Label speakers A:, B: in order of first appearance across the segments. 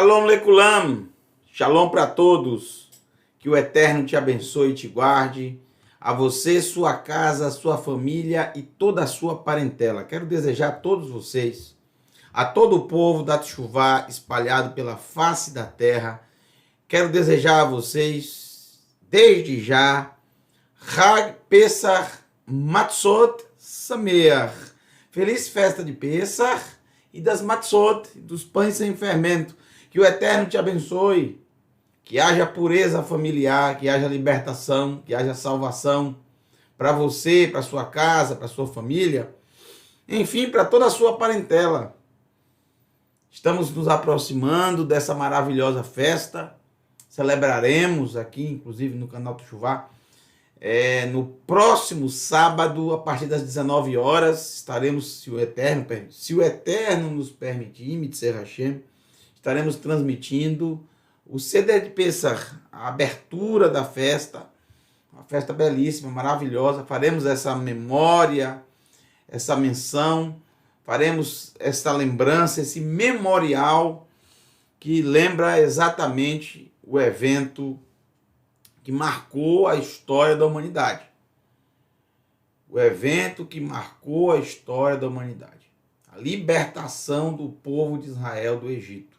A: Shalom Lekulam, Shalom para todos, que o Eterno te abençoe e te guarde, a você, sua casa, sua família e toda a sua parentela. Quero desejar a todos vocês, a todo o povo da Teshuvá espalhado pela face da terra, quero desejar a vocês, desde já, Hag Pesach Matzot Sameach, feliz festa de Pesach e das Matzot, dos pães sem fermento. Que o Eterno te abençoe, que haja pureza familiar, que haja libertação, que haja salvação para você, para sua casa, para sua família, enfim, para toda a sua parentela. Estamos nos aproximando dessa maravilhosa festa, celebraremos aqui, inclusive no canal Teshuvá, no próximo sábado, a partir das 19 horas, estaremos, se o Eterno nos permitir, Mitzvah Hashem, estaremos transmitindo o Seder de Pesach, a abertura da festa, uma festa belíssima, maravilhosa. Faremos essa memória, essa menção, faremos essa lembrança, esse memorial que lembra exatamente o evento que marcou a história da humanidade. O evento que marcou a história da humanidade. A libertação do povo de Israel do Egito.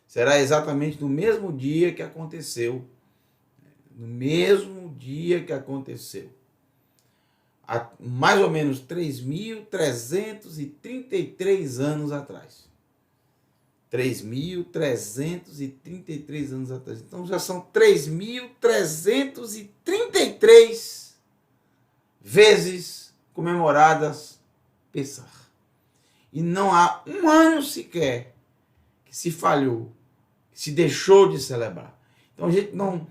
A: Será exatamente no mesmo dia que aconteceu. No mesmo dia que aconteceu. Há mais ou menos 3.333 anos atrás. 3.333 anos atrás. Então já são 3.333 vezes comemoradas Pesach. E não há um ano sequer que se falhou, que se deixou de celebrar. Então a gente não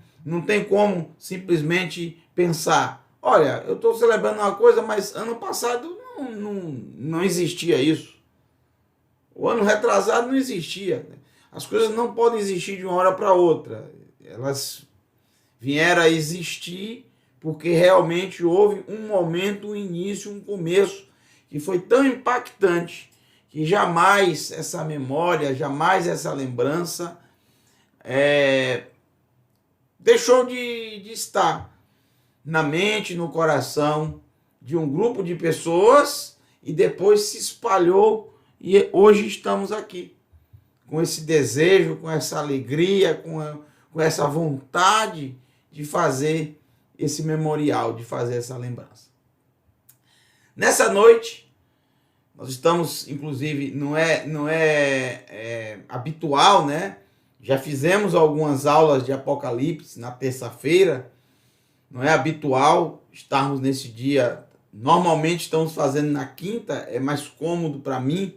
A: tem como simplesmente pensar, olha, eu estou celebrando uma coisa, mas ano passado não existia isso. O ano retrasado não existia. As coisas não podem existir de uma hora para outra. Elas vieram a existir porque realmente houve um momento, um início, um começo que foi tão impactante que jamais essa memória, jamais essa lembrança deixou de estar na mente, no coração de um grupo de pessoas e depois se espalhou. E hoje estamos aqui, com esse desejo, com essa alegria, com essa vontade de fazer esse memorial, de fazer essa lembrança. Nessa noite, nós estamos, inclusive, não é habitual, né? Já fizemos algumas aulas de Apocalipse na terça-feira, não é habitual estarmos nesse dia. Normalmente estamos fazendo na quinta, é mais cômodo para mim,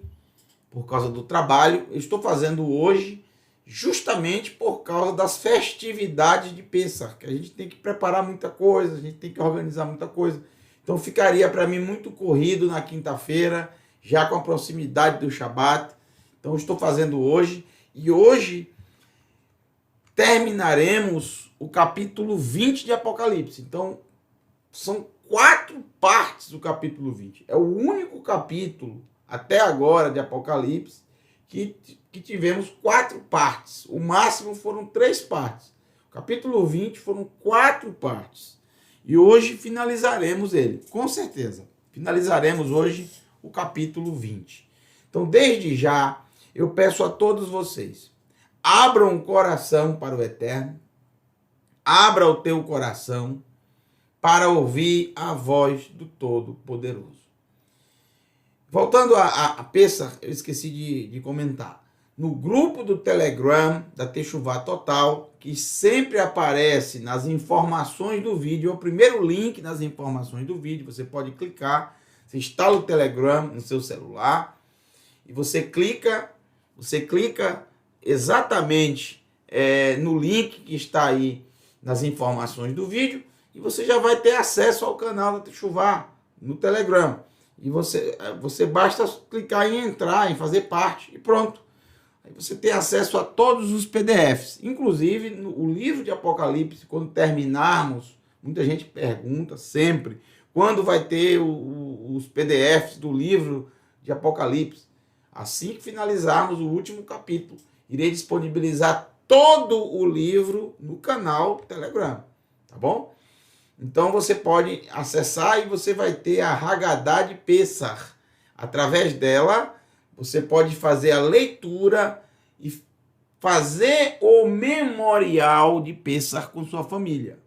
A: por causa do trabalho. Eu estou fazendo hoje justamente por causa das festividades de Pesach, que a gente tem que preparar muita coisa, a gente tem que organizar muita coisa. Então ficaria para mim muito corrido na quinta-feira, já com a proximidade do Shabat. Então estou fazendo hoje, e hoje terminaremos o capítulo 20 de Apocalipse. Então são 4 partes do capítulo 20. É o único capítulo até agora de Apocalipse que tivemos 4 partes. O máximo foram 3 partes. O capítulo 20 foram 4 partes. E hoje finalizaremos ele, com certeza. Finalizaremos hoje o capítulo 20. Então, desde já, eu peço a todos vocês, abram o coração para o Eterno, abra o teu coração para ouvir a voz do Todo-Poderoso. Voltando a Pesach, eu esqueci de comentar. No grupo do Telegram da Teshuvá Total, que sempre aparece nas informações do vídeo, é o primeiro link nas informações do vídeo, você pode clicar, você instala o Telegram no seu celular, e você clica exatamente no link que está aí nas informações do vídeo, e você já vai ter acesso ao canal da Teshuvá no Telegram. E você basta clicar em entrar, em fazer parte, e pronto. Aí você tem acesso a todos os PDFs. Inclusive, o livro de Apocalipse, quando terminarmos, muita gente pergunta sempre, quando vai ter os PDFs do livro de Apocalipse? Assim que finalizarmos o último capítulo. irei disponibilizar todo o livro no canal Telegram, tá bom? Então você pode acessar e você vai ter a Haggadah de Pessach. Através dela, você pode fazer a leitura e fazer o memorial de Pessach com sua família.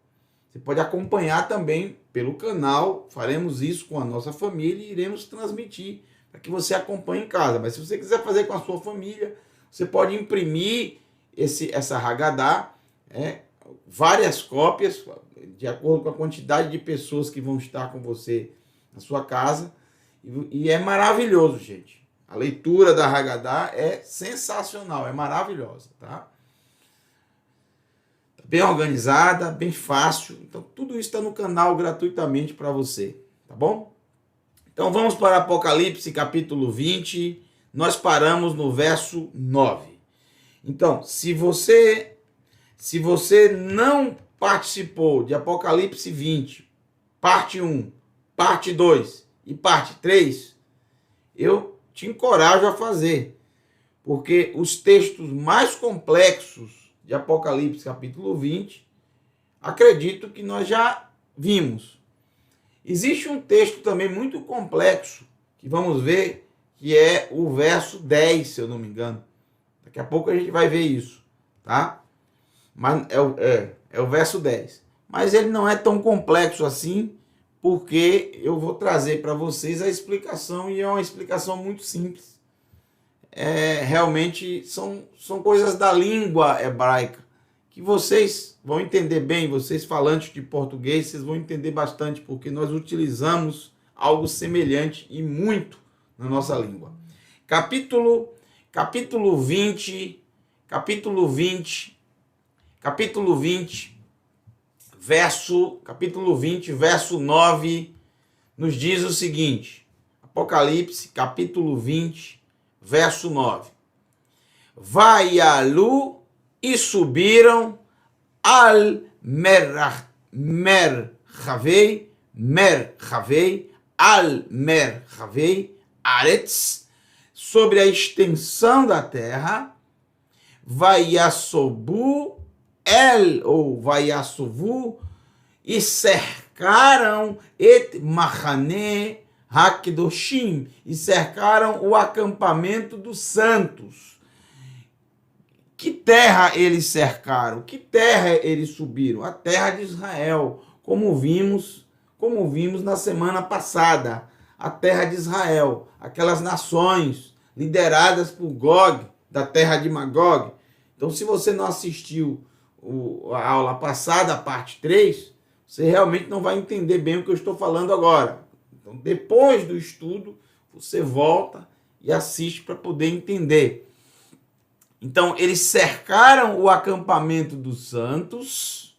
A: Você pode acompanhar também pelo canal, faremos isso com a nossa família e iremos transmitir para que você acompanhe em casa. Mas se você quiser fazer com a sua família, você pode imprimir essa Haggadah, várias cópias, de acordo com a quantidade de pessoas que vão estar com você na sua casa. E é maravilhoso, gente. A leitura da Haggadah é sensacional, é maravilhosa, tá? Bem organizada, bem fácil. Então, tudo isso está no canal gratuitamente para você, tá bom? Então, vamos para Apocalipse, capítulo 20. Nós paramos no verso 9. Então, se você não participou de Apocalipse 20, parte 1, parte 2 e parte 3, eu te encorajo a fazer, porque os textos mais complexos de Apocalipse, capítulo 20, acredito que nós já vimos. Existe um texto também muito complexo, que vamos ver, que é o verso 10, se eu não me engano. Daqui a pouco a gente vai ver isso, tá? Mas é o verso 10. Mas ele não é tão complexo assim, porque eu vou trazer para vocês a explicação, e é uma explicação muito simples. Realmente são coisas da língua hebraica, que vocês vão entender bem, vocês falantes de português, vocês vão entender bastante, porque nós utilizamos algo semelhante e muito na nossa língua. Capítulo 20, verso 9, nos diz o seguinte, Apocalipse, capítulo 20, verso 9. Vaialu, e subiram al merchavei, aretz, sobre a extensão da terra, vaiasobu ou vaiasovu, e cercaram et machane hakdoshim, e cercaram o acampamento dos santos. Que terra eles cercaram? Que terra eles subiram? A terra de Israel, como vimos na semana passada. A terra de Israel, aquelas nações lideradas por Gog, da terra de Magog. Então, se você não assistiu a aula passada, a parte 3, você realmente não vai entender bem o que eu estou falando agora. Então, depois do estudo, você volta e assiste para poder entender. Então, eles cercaram o acampamento dos santos.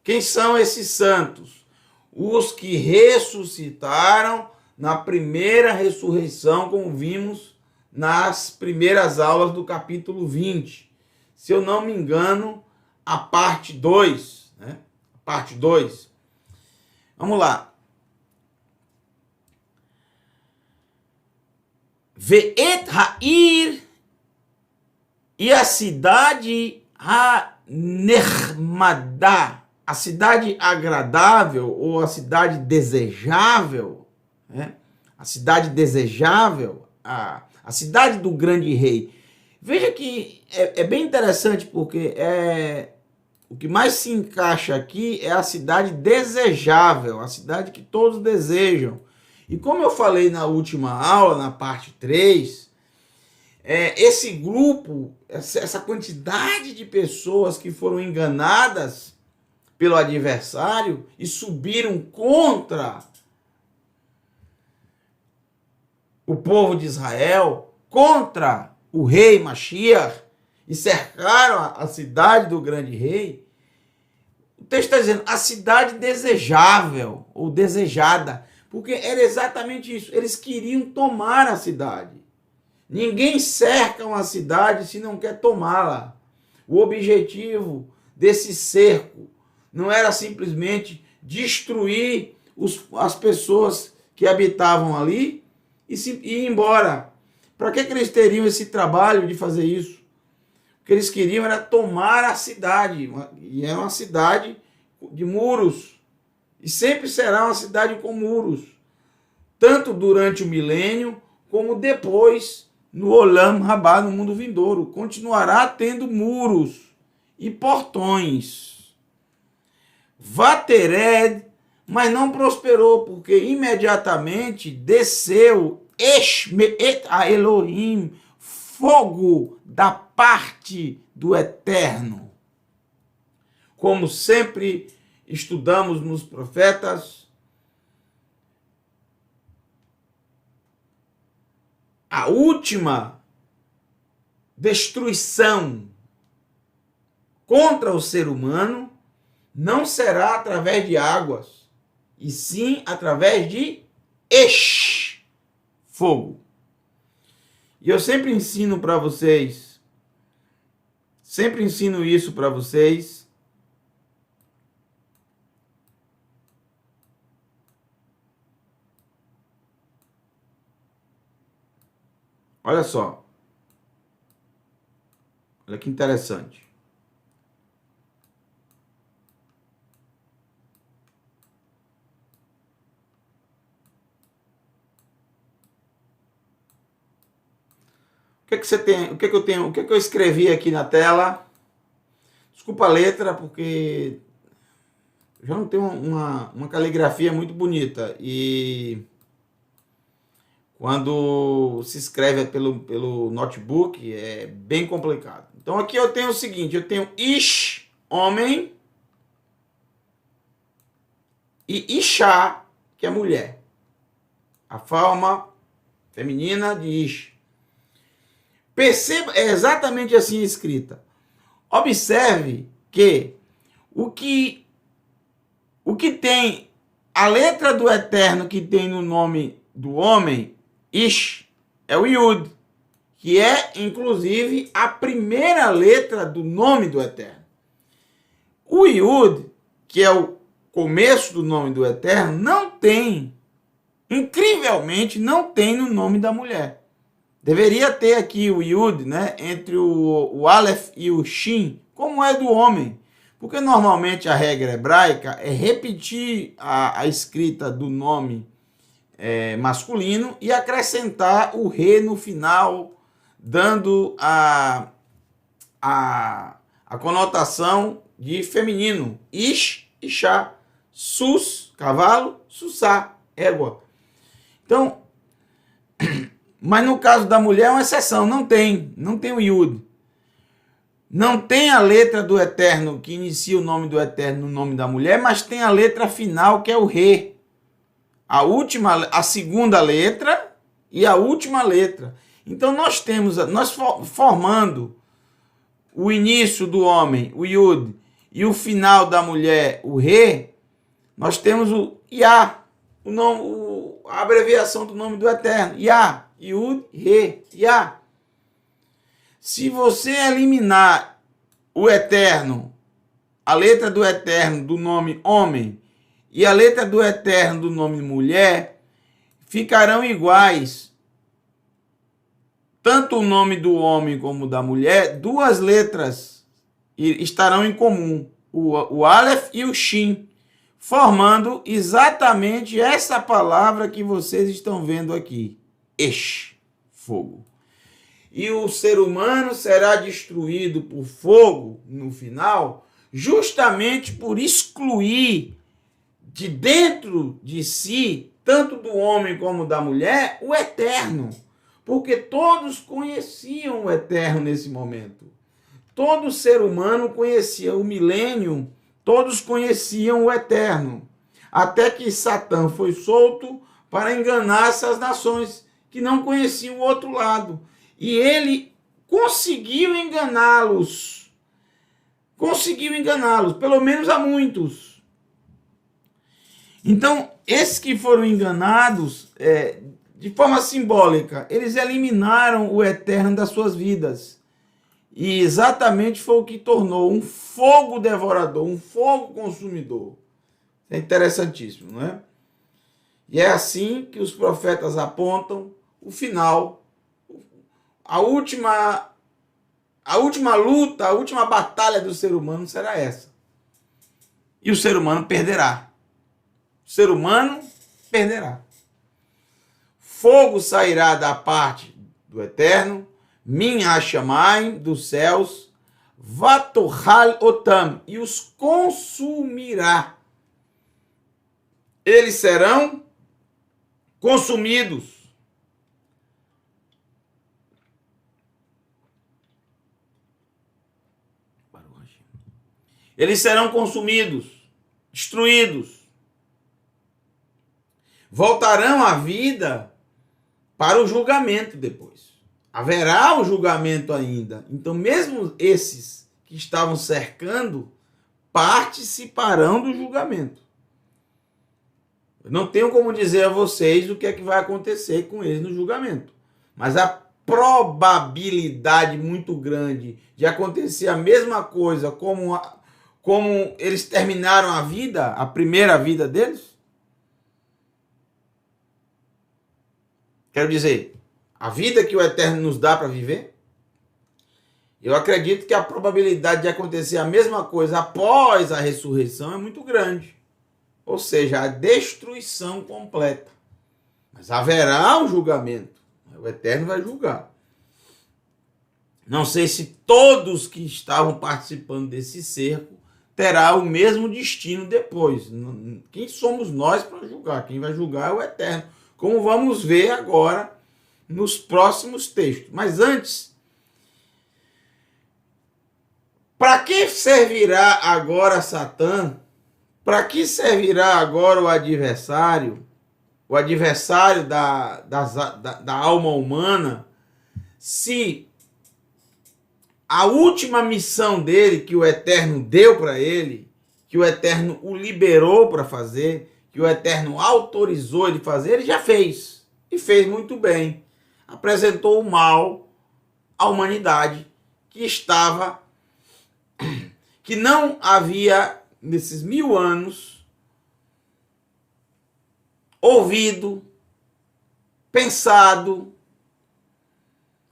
A: Quem são esses santos? Os que ressuscitaram na primeira ressurreição, como vimos nas primeiras aulas do capítulo 20. Se eu não me engano, a parte 2, né? A parte 2. Vamos lá. Ve'et ha'ir, e a cidade ha'nechmadá, a cidade agradável ou a cidade desejável, né? A cidade desejável, a cidade do grande rei. Veja que é bem interessante, porque o que mais se encaixa aqui é a cidade desejável, a cidade que todos desejam. E como eu falei na última aula, na parte 3, esse grupo, essa quantidade de pessoas que foram enganadas pelo adversário e subiram contra o povo de Israel, contra o rei Mashiach, e cercaram a cidade do grande rei. O texto está dizendo a cidade desejável ou desejada, porque era exatamente isso. Eles queriam tomar a cidade. Ninguém cerca uma cidade se não quer tomá-la. O objetivo desse cerco não era simplesmente destruir as pessoas que habitavam ali e ir embora. Para que eles teriam esse trabalho de fazer isso? O que eles queriam era tomar a cidade, e era uma cidade de muros, e sempre será uma cidade com muros, tanto durante o milênio, como depois, no Olam Rabá, no mundo vindouro. Continuará tendo muros e portões. Vatered, mas não prosperou, porque imediatamente desceu Eshmeet a Elohim, fogo da parte do Eterno. Como sempre estudamos nos profetas, a última destruição contra o ser humano não será através de águas, e sim através de fogo. E eu sempre ensino para vocês, sempre ensino isso para vocês, olha só, olha que interessante. O que que você tem? O que que eu tenho? O que que eu escrevi aqui na tela? Desculpa a letra, porque já não tem uma caligrafia muito bonita. E quando se escreve pelo notebook, é bem complicado. Então aqui eu tenho o seguinte, eu tenho Ish, homem, e Isha, que é mulher. A forma feminina de Ish. Perceba, é exatamente assim escrita. Observe que o que tem, a letra do Eterno que tem no nome do homem, Ish, é o Yud, que é, inclusive, a primeira letra do nome do Eterno. O Yud, que é o começo do nome do Eterno, não tem, incrivelmente, não tem no nome da mulher. Deveria ter aqui o Yud, né, entre o Aleph e o Shin, como é do homem. Porque normalmente a regra hebraica é repetir a escrita do nome masculino e acrescentar o Re no final, dando a conotação de feminino. Ish, Isha, Sus, cavalo, Sussá, égua. Então, mas no caso da mulher é uma exceção, não tem o Yud. Não tem a letra do Eterno que inicia o nome do Eterno no nome da mulher, mas tem a letra final que é o Re. A segunda letra e a última letra. Então nós formando o início do homem, o Yud, e o final da mulher, o Re, nós temos o Yah, a abreviação do nome do Eterno, Yah. Yud, Re, Yah. Se você eliminar o Eterno, a letra do Eterno do nome homem e a letra do Eterno do nome mulher, ficarão iguais. Tanto o nome do homem como da mulher, duas letras estarão em comum, o Aleph e o Shin, formando exatamente essa palavra que vocês estão vendo aqui. Fogo. E o ser humano será destruído por fogo no final, justamente por excluir de dentro de si, tanto do homem como da mulher, o Eterno. Porque todos conheciam o Eterno nesse momento. Todo ser humano conhecia o milênio, todos conheciam o Eterno. Até que Satã foi solto para enganar essas nações que não conheciam o outro lado. E ele conseguiu enganá-los. Pelo menos a muitos. Então, esses que foram enganados, de forma simbólica, eles eliminaram o Eterno das suas vidas. E exatamente foi o que tornou um fogo devorador, um fogo consumidor. É interessantíssimo, não é? E é assim que os profetas apontam o final, a última A última luta, a última batalha do ser humano será essa. E o ser humano perderá. O ser humano perderá. Fogo sairá da parte do Eterno, Min Hashamayim, dos céus, Vatohal Otam, e os consumirá. Eles serão consumidos. Eles serão consumidos, destruídos. Voltarão à vida para o julgamento depois. Haverá um julgamento ainda. Então, mesmo esses que estavam cercando participarão do julgamento. Eu não tenho como dizer a vocês o que é que vai acontecer com eles no julgamento. Mas a probabilidade muito grande de acontecer a mesma coisa como eles terminaram a vida, a primeira vida deles. Quero dizer, a vida que o Eterno nos dá para viver, eu acredito que a probabilidade de acontecer a mesma coisa após a ressurreição é muito grande. Ou seja, a destruição completa. Mas haverá um julgamento. O Eterno vai julgar. Não sei se todos que estavam participando desse cerco terá o mesmo destino depois. Quem somos nós para julgar? Quem vai julgar é o Eterno. Como vamos ver agora nos próximos textos. Mas antes, para que servirá agora Satã? Para que servirá agora o adversário da alma humana, se a última missão dele, que o Eterno deu para ele, que o Eterno o liberou para fazer, que o Eterno autorizou ele fazer, ele já fez. E fez muito bem. Apresentou o mal à humanidade que não havia, nesses 1000 anos, ouvido, pensado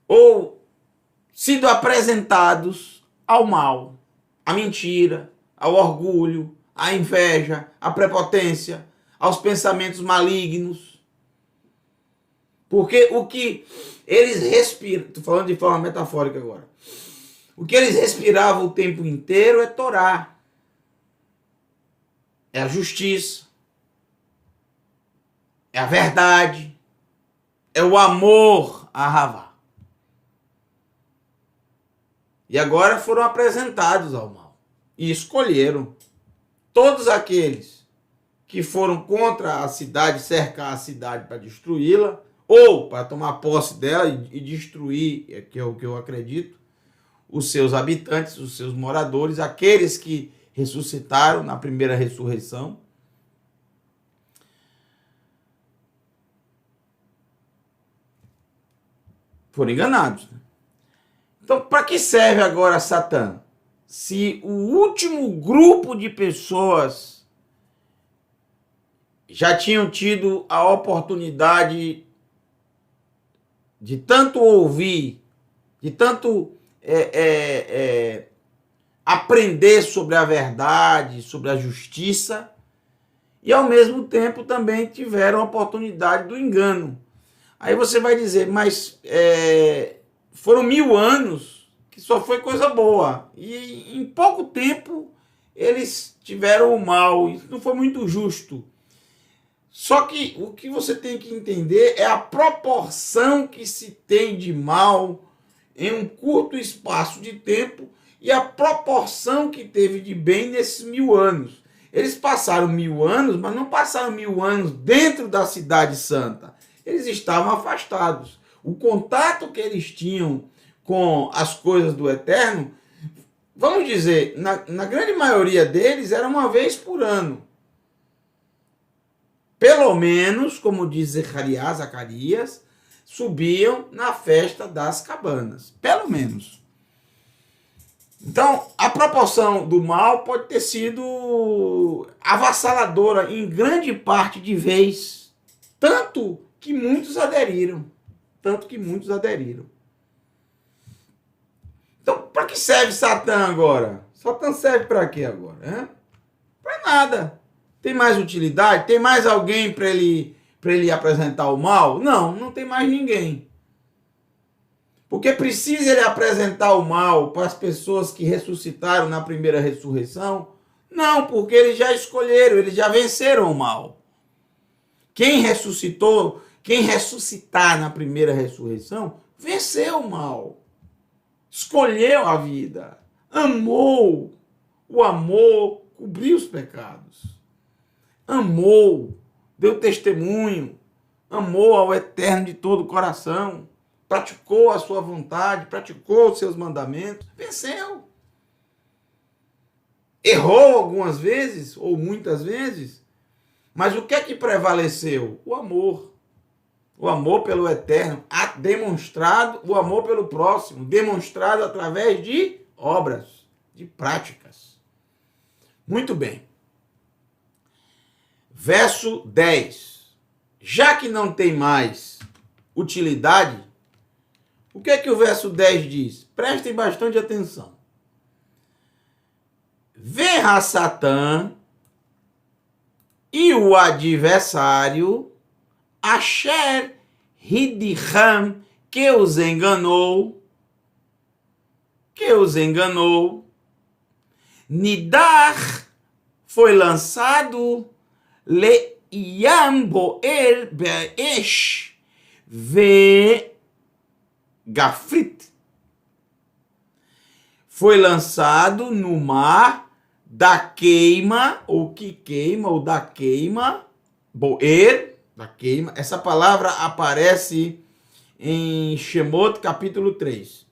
A: ou sido apresentados ao mal, à mentira, ao orgulho, à inveja, à prepotência, aos pensamentos malignos. Porque o que eles respiram, estou falando de forma metafórica agora, o que eles respiravam o tempo inteiro é Torá, é a justiça, é a verdade, é o amor a Ahavá. E agora foram apresentados ao mal. E escolheram todos aqueles que foram contra a cidade, cercar a cidade para destruí-la, ou para tomar posse dela e destruir, que é o que eu acredito, os seus habitantes, os seus moradores, aqueles que ressuscitaram na primeira ressurreição. Foram enganados. Então, para que serve agora Satã? Se o último grupo de pessoas já tinham tido a oportunidade de tanto ouvir, de tanto aprender sobre a verdade, sobre a justiça, e ao mesmo tempo também tiveram a oportunidade do engano. Aí você vai dizer, mas foram 1000 anos que só foi coisa boa. E em pouco tempo eles tiveram o mal. Isso não foi muito justo. Só que o que você tem que entender é a proporção que se tem de mal em um curto espaço de tempo e a proporção que teve de bem nesses 1000 anos. Eles passaram 1000 anos, mas não passaram 1000 anos dentro da cidade santa. Eles estavam afastados. O contato que eles tinham com as coisas do Eterno, vamos dizer, na grande maioria deles, era uma vez por ano. Pelo menos, como diz Zacarias, subiam na festa das cabanas. Pelo menos. Então, a proporção do mal pode ter sido avassaladora em grande parte de vez. Tanto que muitos aderiram. Então, para que serve Satã agora? Satã serve para quê agora? Para nada. Tem mais utilidade? Tem mais alguém para ele apresentar o mal? Não, não tem mais ninguém. Porque precisa ele apresentar o mal para as pessoas que ressuscitaram na primeira ressurreição? Não, porque eles já escolheram, eles já venceram o mal. Quem ressuscitou, quem ressuscitar na primeira ressurreição, venceu o mal. Escolheu a vida. Amou. O amor cobriu os pecados. Amou. Deu testemunho. Amou ao Eterno de todo o coração. Praticou a sua vontade, praticou os seus mandamentos, venceu. Errou algumas vezes, ou muitas vezes, mas o que é que prevaleceu? O amor. O amor pelo Eterno, demonstrado, o amor pelo próximo, demonstrado através de obras, de práticas. Muito bem. Verso 10. Já que não tem mais utilidade, o que é que o verso 10 diz? Prestem bastante atenção. Verá Satã e o adversário, Asher Hidiham, que os enganou, Nidar foi lançado, Le Yamboer Be'esh, Ve Gafrit, foi lançado no mar da queima, ou que queima, ou da queima, Boer, da queima. Essa palavra aparece em Shemot capítulo 3.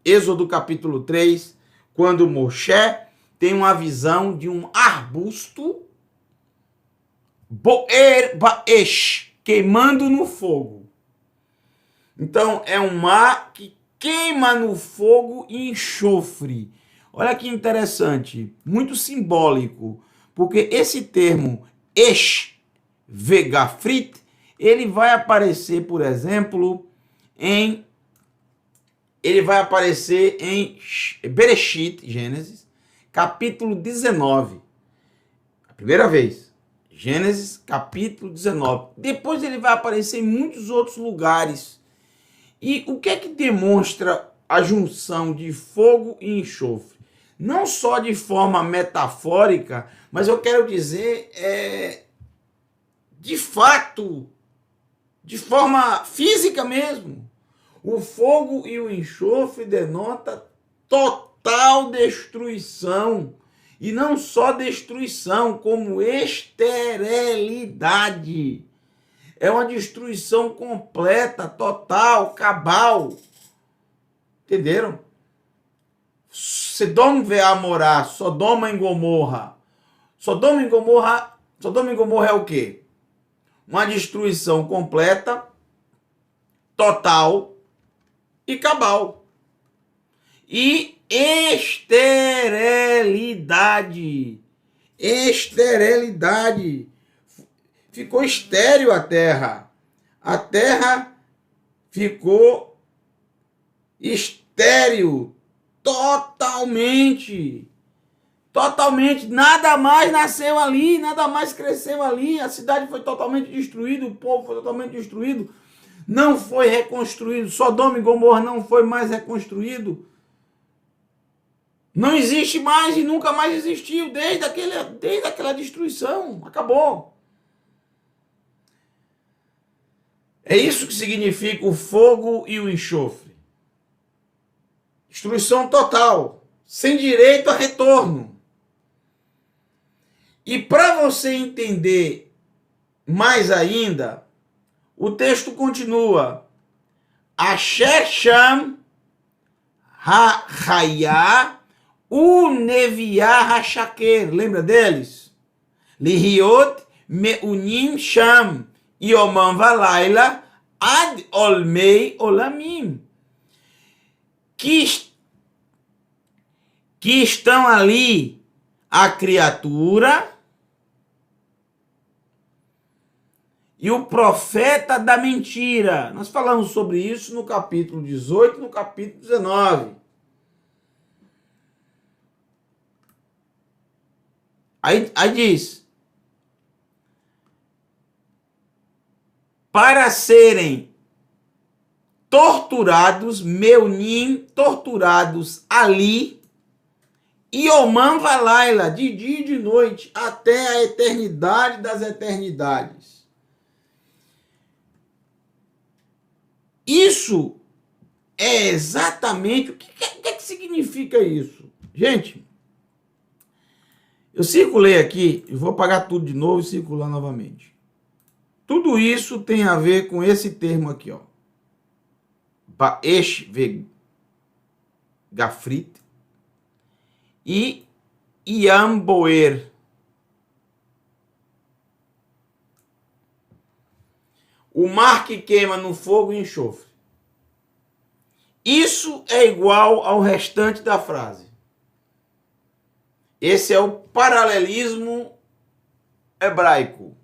A: Êxodo capítulo 3, quando Moshe tem uma visão de um arbusto, Boer Baesh, queimando no fogo. Então, é um mar que queima no fogo e enxofre. Olha que interessante, muito simbólico, porque esse termo Esh Vegafrit, ele vai aparecer, por exemplo, em Bereshit, Gênesis, capítulo 19. A primeira vez. Gênesis, capítulo 19. Depois ele vai aparecer em muitos outros lugares. E o que é que demonstra a junção de fogo e enxofre? Não só de forma metafórica, mas eu quero dizer, de fato, de forma física mesmo. O fogo e o enxofre denota total destruição. E não só destruição, como esterilidade. É uma destruição completa, total, cabal. Entenderam? Sodom Veamorá, Sodoma e Gomorra. Sodoma e Gomorra é o quê? Uma destruição completa, total e cabal. E esterilidade. Esterilidade. Ficou estéril a terra. A terra ficou estéril totalmente. Totalmente. Nada mais nasceu ali, nada mais cresceu ali. A cidade foi totalmente destruída, o povo foi totalmente destruído. Não foi reconstruído. Sodoma e Gomorra não foi mais reconstruído. Não existe mais e nunca mais existiu desde aquela destruição. Acabou. É isso que significa o fogo e o enxofre. Destruição total, sem direito a retorno. E para você entender mais ainda, o texto continua. Asher Sham Ha-Hayah U-Neviah Ha-Shaker. Lembra deles? Lihiot Meunim Sham Yomam Valaila Ad Olmei Olamim. Que estão ali a criatura e o profeta da mentira. Nós falamos sobre isso no capítulo 18 e no capítulo 19. Aí diz, para serem torturados, Meunim, torturados ali, e Yomam Valaila, de dia e de noite, até a eternidade das eternidades. Isso é exatamente o que significa isso? Gente, eu circulei aqui, eu vou apagar tudo de novo e circular novamente. Tudo isso tem a ver com esse termo aqui, ó. Baesh Gafrit e Iamboer. O mar que queima no fogo e enxofre. Isso é igual ao restante da frase. Esse é o paralelismo hebraico.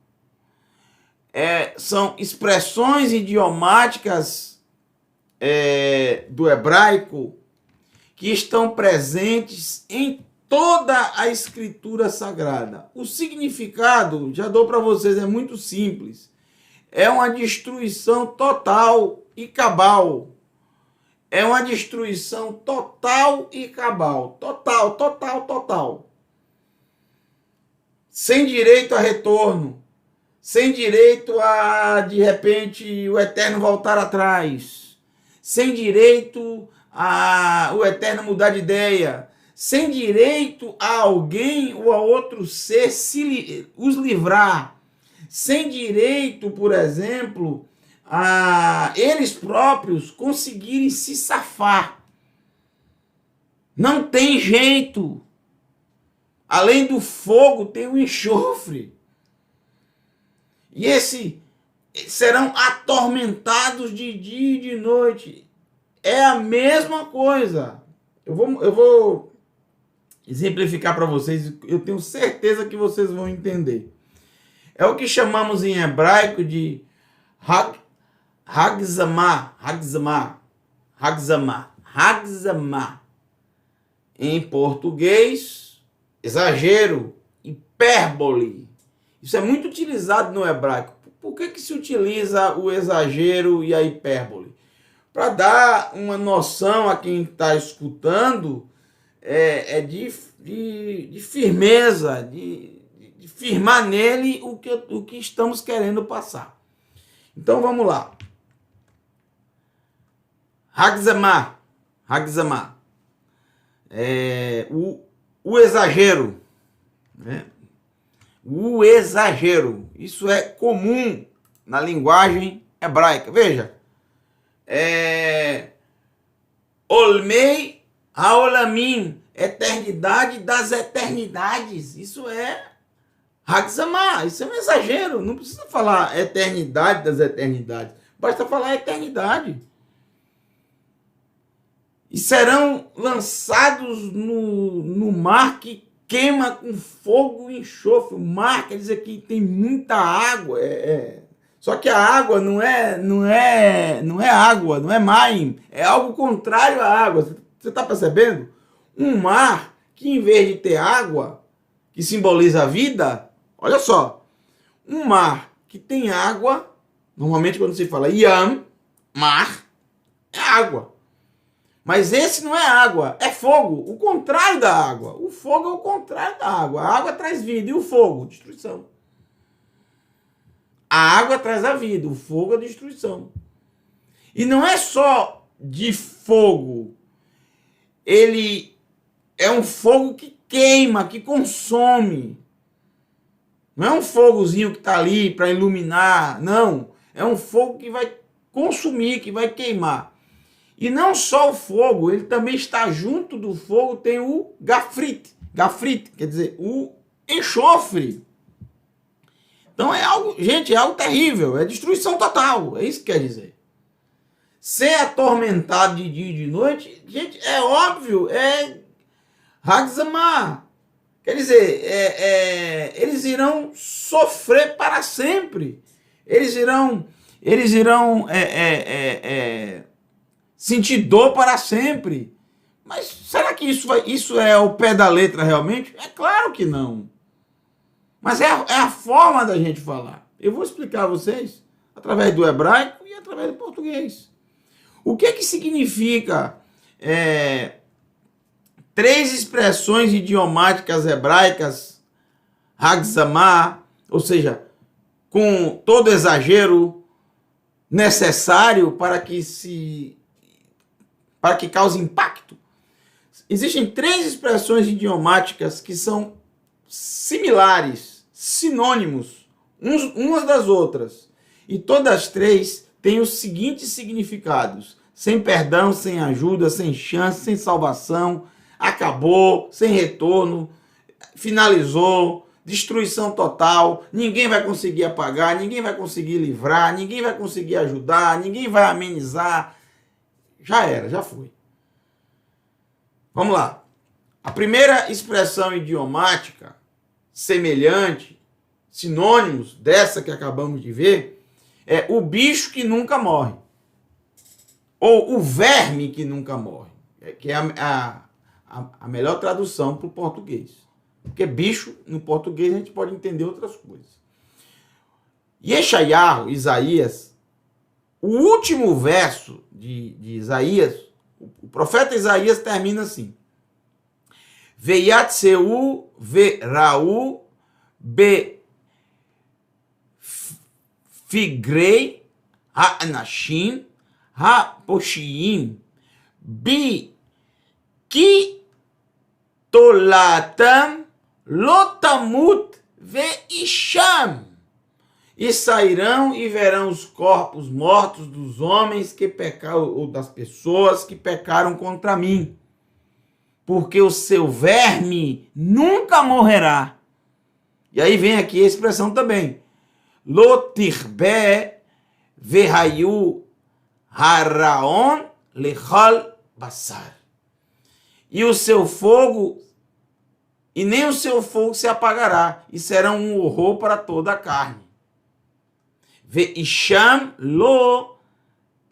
A: São expressões idiomáticas do hebraico que estão presentes em toda a escritura sagrada. O significado, já dou para vocês, é muito simples. É uma destruição total e cabal. É uma destruição total e cabal. Total, total, total. Sem direito a retorno. Sem direito a, de repente, o Eterno voltar atrás. Sem direito a o Eterno mudar de ideia. Sem direito a alguém ou a outro ser os livrar. Sem direito, por exemplo, a eles próprios conseguirem se safar. Não tem jeito. Além do fogo, tem o enxofre. E serão atormentados de dia e de noite. É a mesma coisa. Eu vou exemplificar para vocês. Eu tenho certeza que vocês vão entender. É o que chamamos em hebraico de Hagzamah. Em português, exagero, hipérbole. Isso é muito utilizado no hebraico. Por que se utiliza o exagero e a hipérbole? Para dar uma noção a quem está escutando de firmeza, de firmar nele o que estamos querendo passar. Então vamos lá. Hagzamah. O exagero. Né? O exagero. Isso é comum na linguagem hebraica. Veja. Olmei haolamim. Eternidade das eternidades. Isso é Hagzamah. Isso é um exagero. Não precisa falar eternidade das eternidades. Basta falar eternidade. E serão lançados no mar que queima com fogo e enxofre. O mar quer dizer que tem muita água. Só que a água não é água, não é maim. É algo contrário à água. Você está percebendo? Um mar que, em vez de ter água, que simboliza a vida, olha só. Um mar que tem água, normalmente quando se fala yam, mar, é água. Mas esse não é água, é fogo, o contrário da água. O fogo é o contrário da água. A água traz vida e o fogo, destruição. A água traz a vida, o fogo é destruição. E não é só de fogo. Ele é um fogo que queima, que consome. Não é um fogozinho que está ali para iluminar, não. É um fogo que vai consumir, que vai queimar. E não só o fogo, ele também está junto do fogo, tem o gafrit. Gafrit, quer dizer, o enxofre. Então é algo, gente, é algo terrível, é destruição total, é isso que quer dizer. Ser atormentado de dia e de noite, gente, é óbvio, é Hagzamah. Quer dizer, eles irão sofrer para sempre. Eles irão sentir dor para sempre. Mas será que isso é o pé da letra realmente? É claro que não. Mas é a forma da gente falar. Eu vou explicar a vocês através do hebraico e através do português. O que significa três expressões idiomáticas hebraicas, hagzamah, ou seja, com todo exagero necessário para que cause impacto? Existem três expressões idiomáticas que são similares, sinônimos, umas das outras. E todas as três têm os seguintes significados: sem perdão, sem ajuda, sem chance, sem salvação, acabou, sem retorno, finalizou, destruição total, ninguém vai conseguir apagar, ninguém vai conseguir livrar, ninguém vai conseguir ajudar, ninguém vai amenizar. Já era, já foi. Vamos lá. A primeira expressão idiomática semelhante, sinônimos dessa que acabamos de ver, é o bicho que nunca morre. Ou o verme que nunca morre. Que é a melhor tradução para o português. Porque bicho, no português, a gente pode entender outras coisas. Yeshayahu, Isaías, o último verso de Isaías, o profeta Isaías termina assim: Veyatseu verau be figrei ha-anashim ha-poshiim bi ki tolatam lotamut veisham. E sairão e verão os corpos mortos dos homens que pecaram, ou das pessoas que pecaram contra mim, porque o seu verme nunca morrerá. E aí vem aqui a expressão também: Lotirbe vehayu haraon lechal basar. E o seu fogo, e nem o seu fogo se apagará, e será um horror para toda a carne. Veisham lo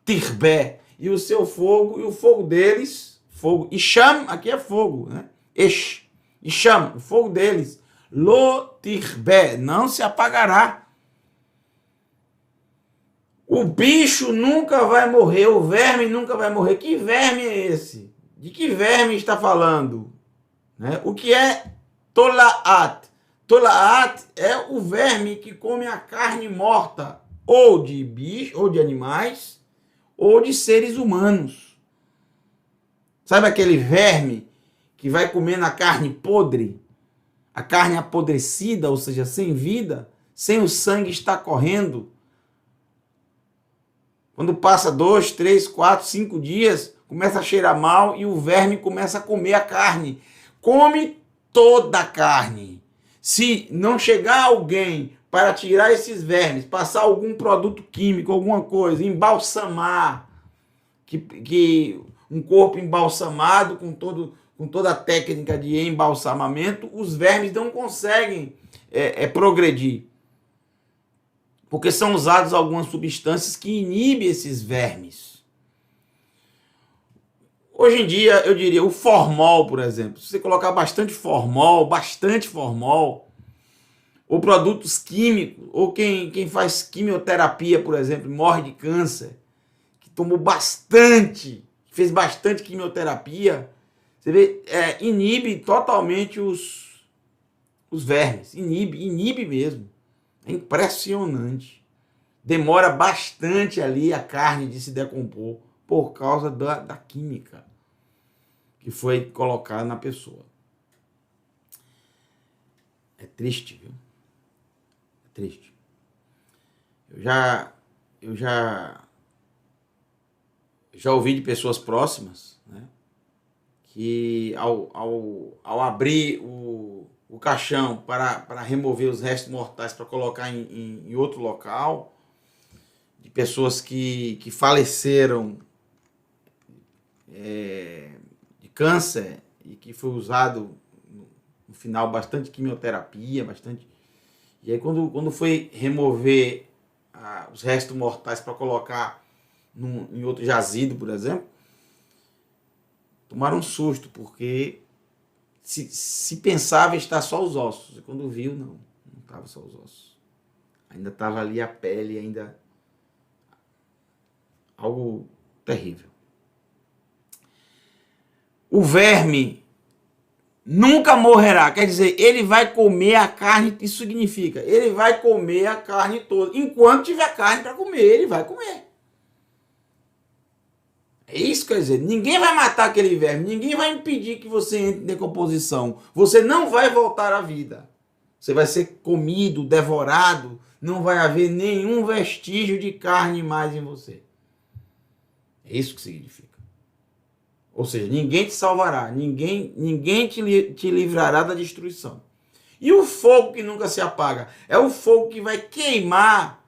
A: tirbe. E o seu fogo, e o fogo deles, fogo, Isham, aqui é fogo, né? Isham, o fogo deles, lo tirbe, não se apagará. O bicho nunca vai morrer, o verme nunca vai morrer. Que verme é esse? De que verme está falando? Né? O que é tolaat? Tolaat é o verme que come a carne morta, ou de bicho, ou de animais, ou de seres humanos. Sabe aquele verme que vai comer na carne podre? A carne apodrecida, ou seja, sem vida, sem o sangue estar correndo. Quando passa 2, 3, 4, 5 dias, começa a cheirar mal e o verme começa a comer a carne. Come toda a carne. Se não chegar alguém para tirar esses vermes, passar algum produto químico, alguma coisa, embalsamar, que um corpo embalsamado com toda a técnica de embalsamamento, os vermes não conseguem progredir. Porque são usadas algumas substâncias que inibem esses vermes. Hoje em dia, eu diria, o formol, por exemplo, se você colocar bastante formol, ou produtos químicos, ou quem faz quimioterapia, por exemplo, morre de câncer, que tomou bastante, fez bastante quimioterapia, você vê, inibe totalmente os vermes, inibe mesmo. É impressionante. Demora bastante ali a carne de se decompor por causa da química que foi colocada na pessoa. É triste, viu? É triste. Eu já ouvi de pessoas próximas, né, que ao abrir o caixão para remover os restos mortais, para colocar em outro local, de pessoas que faleceram de câncer e que foi usado no final bastante quimioterapia, E aí quando foi remover os restos mortais para colocar em outro jazido, por exemplo, tomaram um susto, porque se pensava estar só os ossos, e quando viu, não estava só os ossos. Ainda estava ali a pele, ainda algo terrível. O verme nunca morrerá. Quer dizer, ele vai comer a carne. Isso significa, ele vai comer a carne toda. Enquanto tiver carne para comer, ele vai comer. É isso que quer dizer. Ninguém vai matar aquele verme. Ninguém vai impedir que você entre em decomposição. Você não vai voltar à vida. Você vai ser comido, devorado. Não vai haver nenhum vestígio de carne mais em você. É isso que significa. Ou seja, ninguém te salvará, ninguém te livrará da destruição. E o fogo que nunca se apaga? É o fogo que vai queimar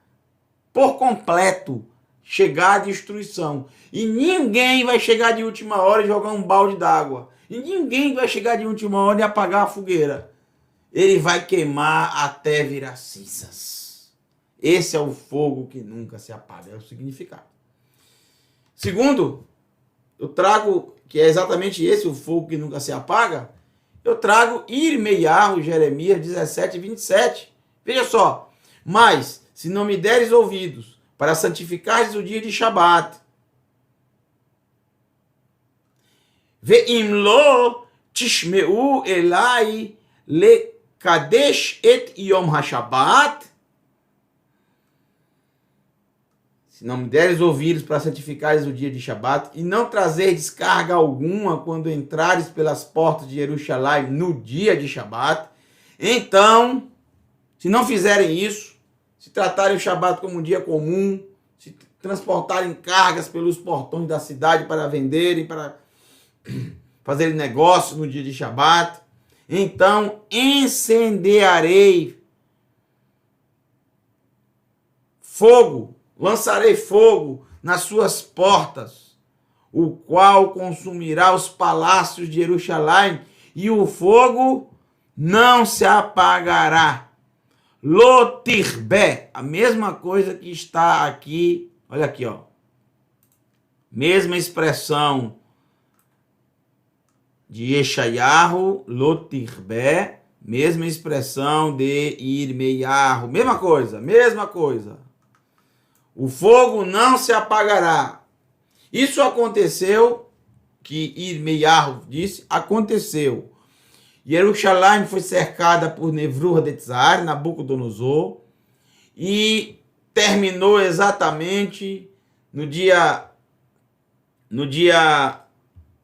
A: por completo, chegar à destruição. E ninguém vai chegar de última hora e jogar um balde d'água. E ninguém vai chegar de última hora e apagar a fogueira. Ele vai queimar até virar cinzas. Esse é o fogo que nunca se apaga, é o significado. Segundo, eu trago, que é exatamente esse o fogo que nunca se apaga, eu trago Irmeiarro, Jeremias 17, 27. Veja só, mas se não me deres ouvidos para santificares o dia de Shabat, ve'im lo tishmeu elai lekadesh et yom HaShabbat, se não me deres ouvidos para santificares o dia de Shabat, e não trazer descarga alguma quando entrares pelas portas de Jerusalém no dia de Shabat, então, se não fizerem isso, se tratarem o Shabat como um dia comum, se transportarem cargas pelos portões da cidade para venderem, para fazerem negócio no dia de Shabat, então incendiarei fogo, lançarei fogo nas suas portas, o qual consumirá os palácios de Jerusalém, e o fogo não se apagará. Lotirbe, a mesma coisa que está aqui, olha aqui, ó. Mesma expressão de Yeshayahu, Lotirbe, mesma expressão de Irmeiarro, mesma coisa. O fogo não se apagará. Isso aconteceu, que Irmeiarro disse, aconteceu. Jerusalém foi cercada por Nebuchadnezzar, Nabucodonosor, e terminou exatamente no dia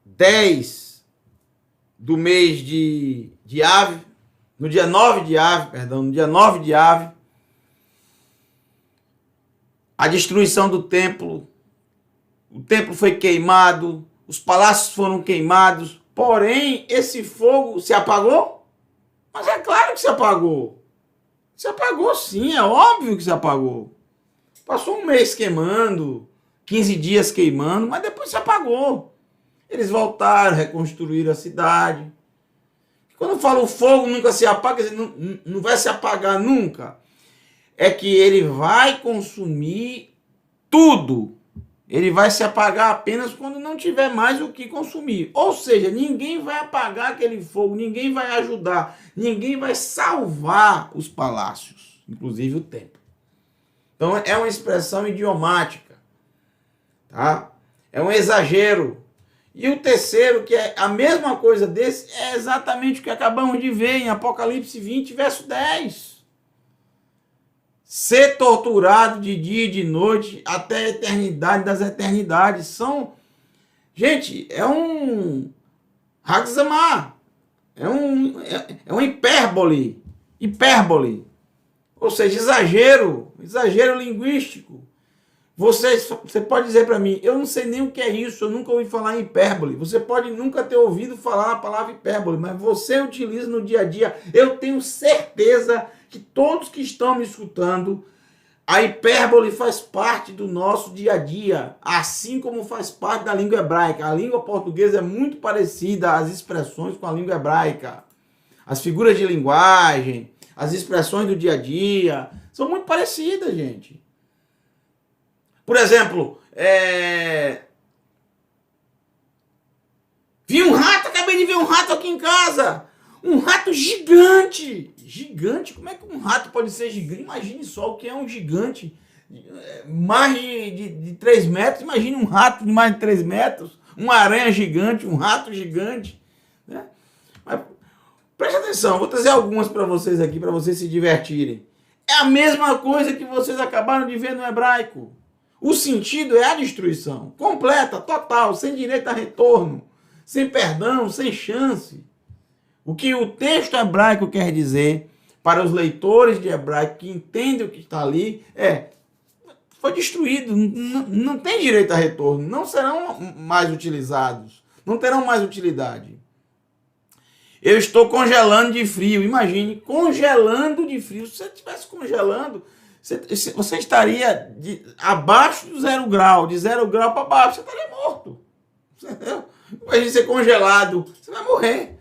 A: 10 do mês de Ave, no dia 9 de Ave, a destruição do templo, o templo foi queimado, os palácios foram queimados, porém, esse fogo se apagou? Mas é claro que se apagou. Se apagou sim, é óbvio que se apagou. Passou um mês queimando, 15 dias queimando, mas depois se apagou. Eles voltaram, reconstruíram a cidade. Quando eu falo o fogo nunca se apaga, quer dizer, não vai se apagar nunca. É que ele vai consumir tudo. Ele vai se apagar apenas quando não tiver mais o que consumir. Ou seja, ninguém vai apagar aquele fogo, ninguém vai ajudar, ninguém vai salvar os palácios, inclusive o templo. Então é uma expressão idiomática, tá? É um exagero. E o terceiro, que é a mesma coisa desse, é exatamente o que acabamos de ver em Apocalipse 20, verso 10. Ser torturado de dia e de noite até a eternidade das eternidades. Gente, é um Hagzamah, é um hipérbole, ou seja, exagero linguístico. Você pode dizer para mim, eu não sei nem o que é isso, eu nunca ouvi falar em hipérbole. Você pode nunca ter ouvido falar a palavra hipérbole, mas você utiliza no dia a dia. Eu tenho certeza que todos que estão me escutando, a hipérbole faz parte do nosso dia a dia, assim como faz parte da língua hebraica. A língua portuguesa é muito parecida às expressões com a língua hebraica. As figuras de linguagem, as expressões do dia a dia, são muito parecidas, gente. Por exemplo, vi um rato, acabei de ver um rato aqui em casa. Um rato gigante. Gigante? Como é que um rato pode ser gigante? Imagine só o que é um gigante. Mais de 3 metros. Imagine um rato de mais de 3 metros. Uma aranha gigante, um rato gigante. Né? Mas preste atenção, vou trazer algumas para vocês aqui, para vocês se divertirem. É a mesma coisa que vocês acabaram de ver no hebraico. O sentido é a destruição. Completa, total, sem direito a retorno. Sem perdão, sem chance. O que o texto hebraico quer dizer para os leitores de hebraico que entendem o que está ali foi destruído, não tem direito a retorno, não serão mais utilizados, não terão mais utilidade. Eu estou congelando de frio, imagine, congelando de frio. Se você estivesse congelando, você estaria abaixo do 0 grau, de 0 grau para baixo, você estaria morto. Entendeu? Imagina você congelado, você vai morrer.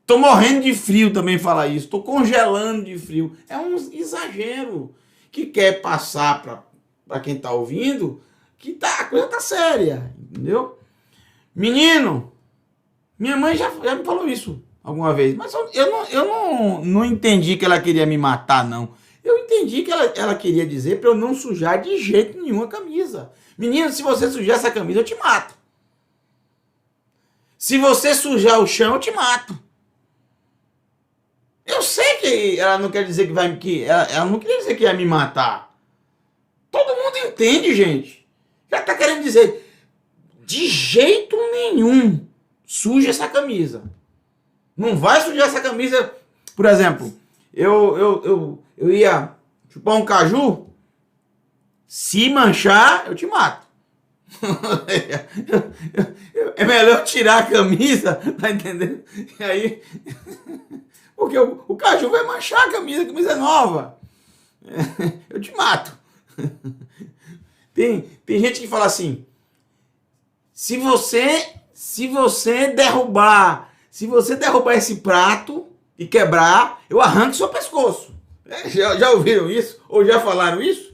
A: Estou morrendo de frio também falar isso, estou congelando de frio. É um exagero que quer passar para quem está ouvindo que a coisa está séria, entendeu? Menino, minha mãe já me falou isso alguma vez, mas eu não entendi que ela queria me matar, não. Eu entendi que ela queria dizer para eu não sujar de jeito nenhum a camisa. Menino, se você sujar essa camisa, eu te mato. Se você sujar o chão, eu te mato. Eu sei que ela não quer dizer ela não queria dizer que ia me matar. Todo mundo entende, gente. Ela está querendo dizer, de jeito nenhum, suja essa camisa. Não vai sujar essa camisa. Por exemplo, eu ia chupar um caju, se manchar, eu te mato. É melhor tirar a camisa, tá entendendo? E aí, porque o caju vai manchar a camisa é nova. Eu te mato. Tem gente que fala assim, se você derrubar esse prato e quebrar, eu arranco seu pescoço. Já ouviram isso? Ou já falaram isso?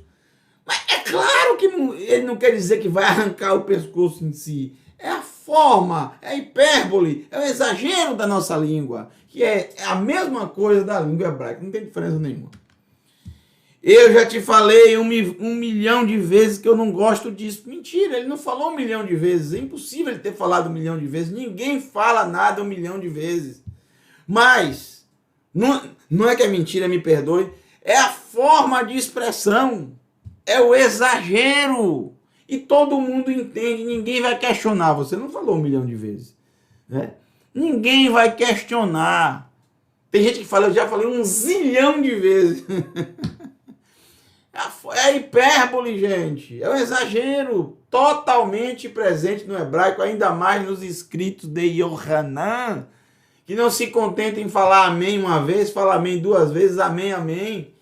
A: Mas é claro que ele não quer dizer que vai arrancar o pescoço em si. É a forma, é a hipérbole, é o exagero da nossa língua, que é a mesma coisa da língua hebraica, não tem diferença nenhuma. Eu já te falei 1 milhão de vezes que eu não gosto disso. Mentira, ele não falou 1 milhão de vezes. É impossível ele ter falado 1 milhão de vezes. Ninguém fala nada 1 milhão de vezes. Mas, não é que é mentira, me perdoe. É a forma de expressão. É o exagero. E todo mundo entende. Ninguém vai questionar. Você não falou 1 milhão de vezes. Né? Ninguém vai questionar. Tem gente que fala, eu já falei 1 zilhão de vezes. É a hipérbole, gente. É o exagero totalmente presente no hebraico, ainda mais nos escritos de Yohanan, que não se contenta em falar amém uma vez, fala amém 2 vezes, amém, amém.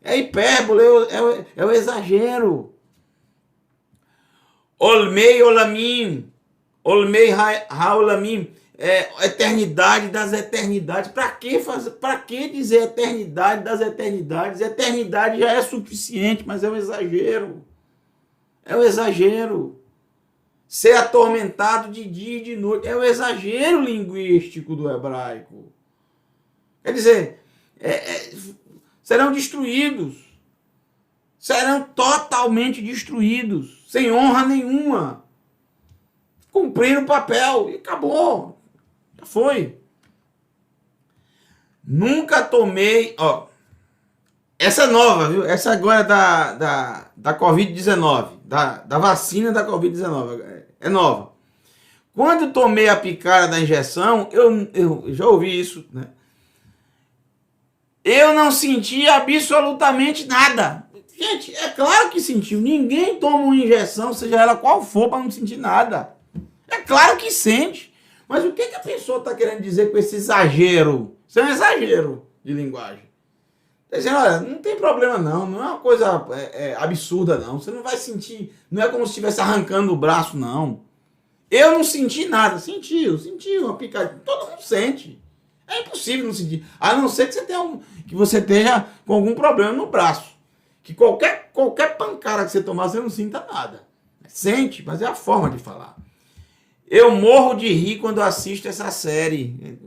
A: É hipérbole, é o exagero. Olmei olamim, olmei haolamim. Eternidade das eternidades. Para que dizer eternidade das eternidades? Eternidade já é suficiente, mas é um exagero. É um exagero. Ser atormentado de dia e de noite é o exagero linguístico do hebraico. Quer dizer, serão destruídos. Serão totalmente destruídos, sem honra nenhuma. Cumpriram o papel e acabou. Já foi. Nunca tomei... essa é nova, viu? Essa agora é da Covid-19. Da vacina da Covid-19. É nova. Quando tomei a picada da injeção, eu já ouvi isso, né? Eu não senti absolutamente nada. Gente, é claro que sentiu. Ninguém toma uma injeção, seja ela qual for, para não sentir nada. É claro que sente. Mas o que a pessoa está querendo dizer com esse exagero? Isso é um exagero de linguagem. Está dizendo, olha, não tem problema não. Não é uma coisa absurda não. Você não vai sentir. Não é como se estivesse arrancando o braço, não. Eu não senti nada. Senti uma picadinha. Todo mundo sente. É impossível não sentir. A não ser que você esteja com algum problema no braço. Que qualquer pancada que você tomar, você não sinta nada. Sente, mas é a forma de falar. Eu morro de rir quando assisto essa série.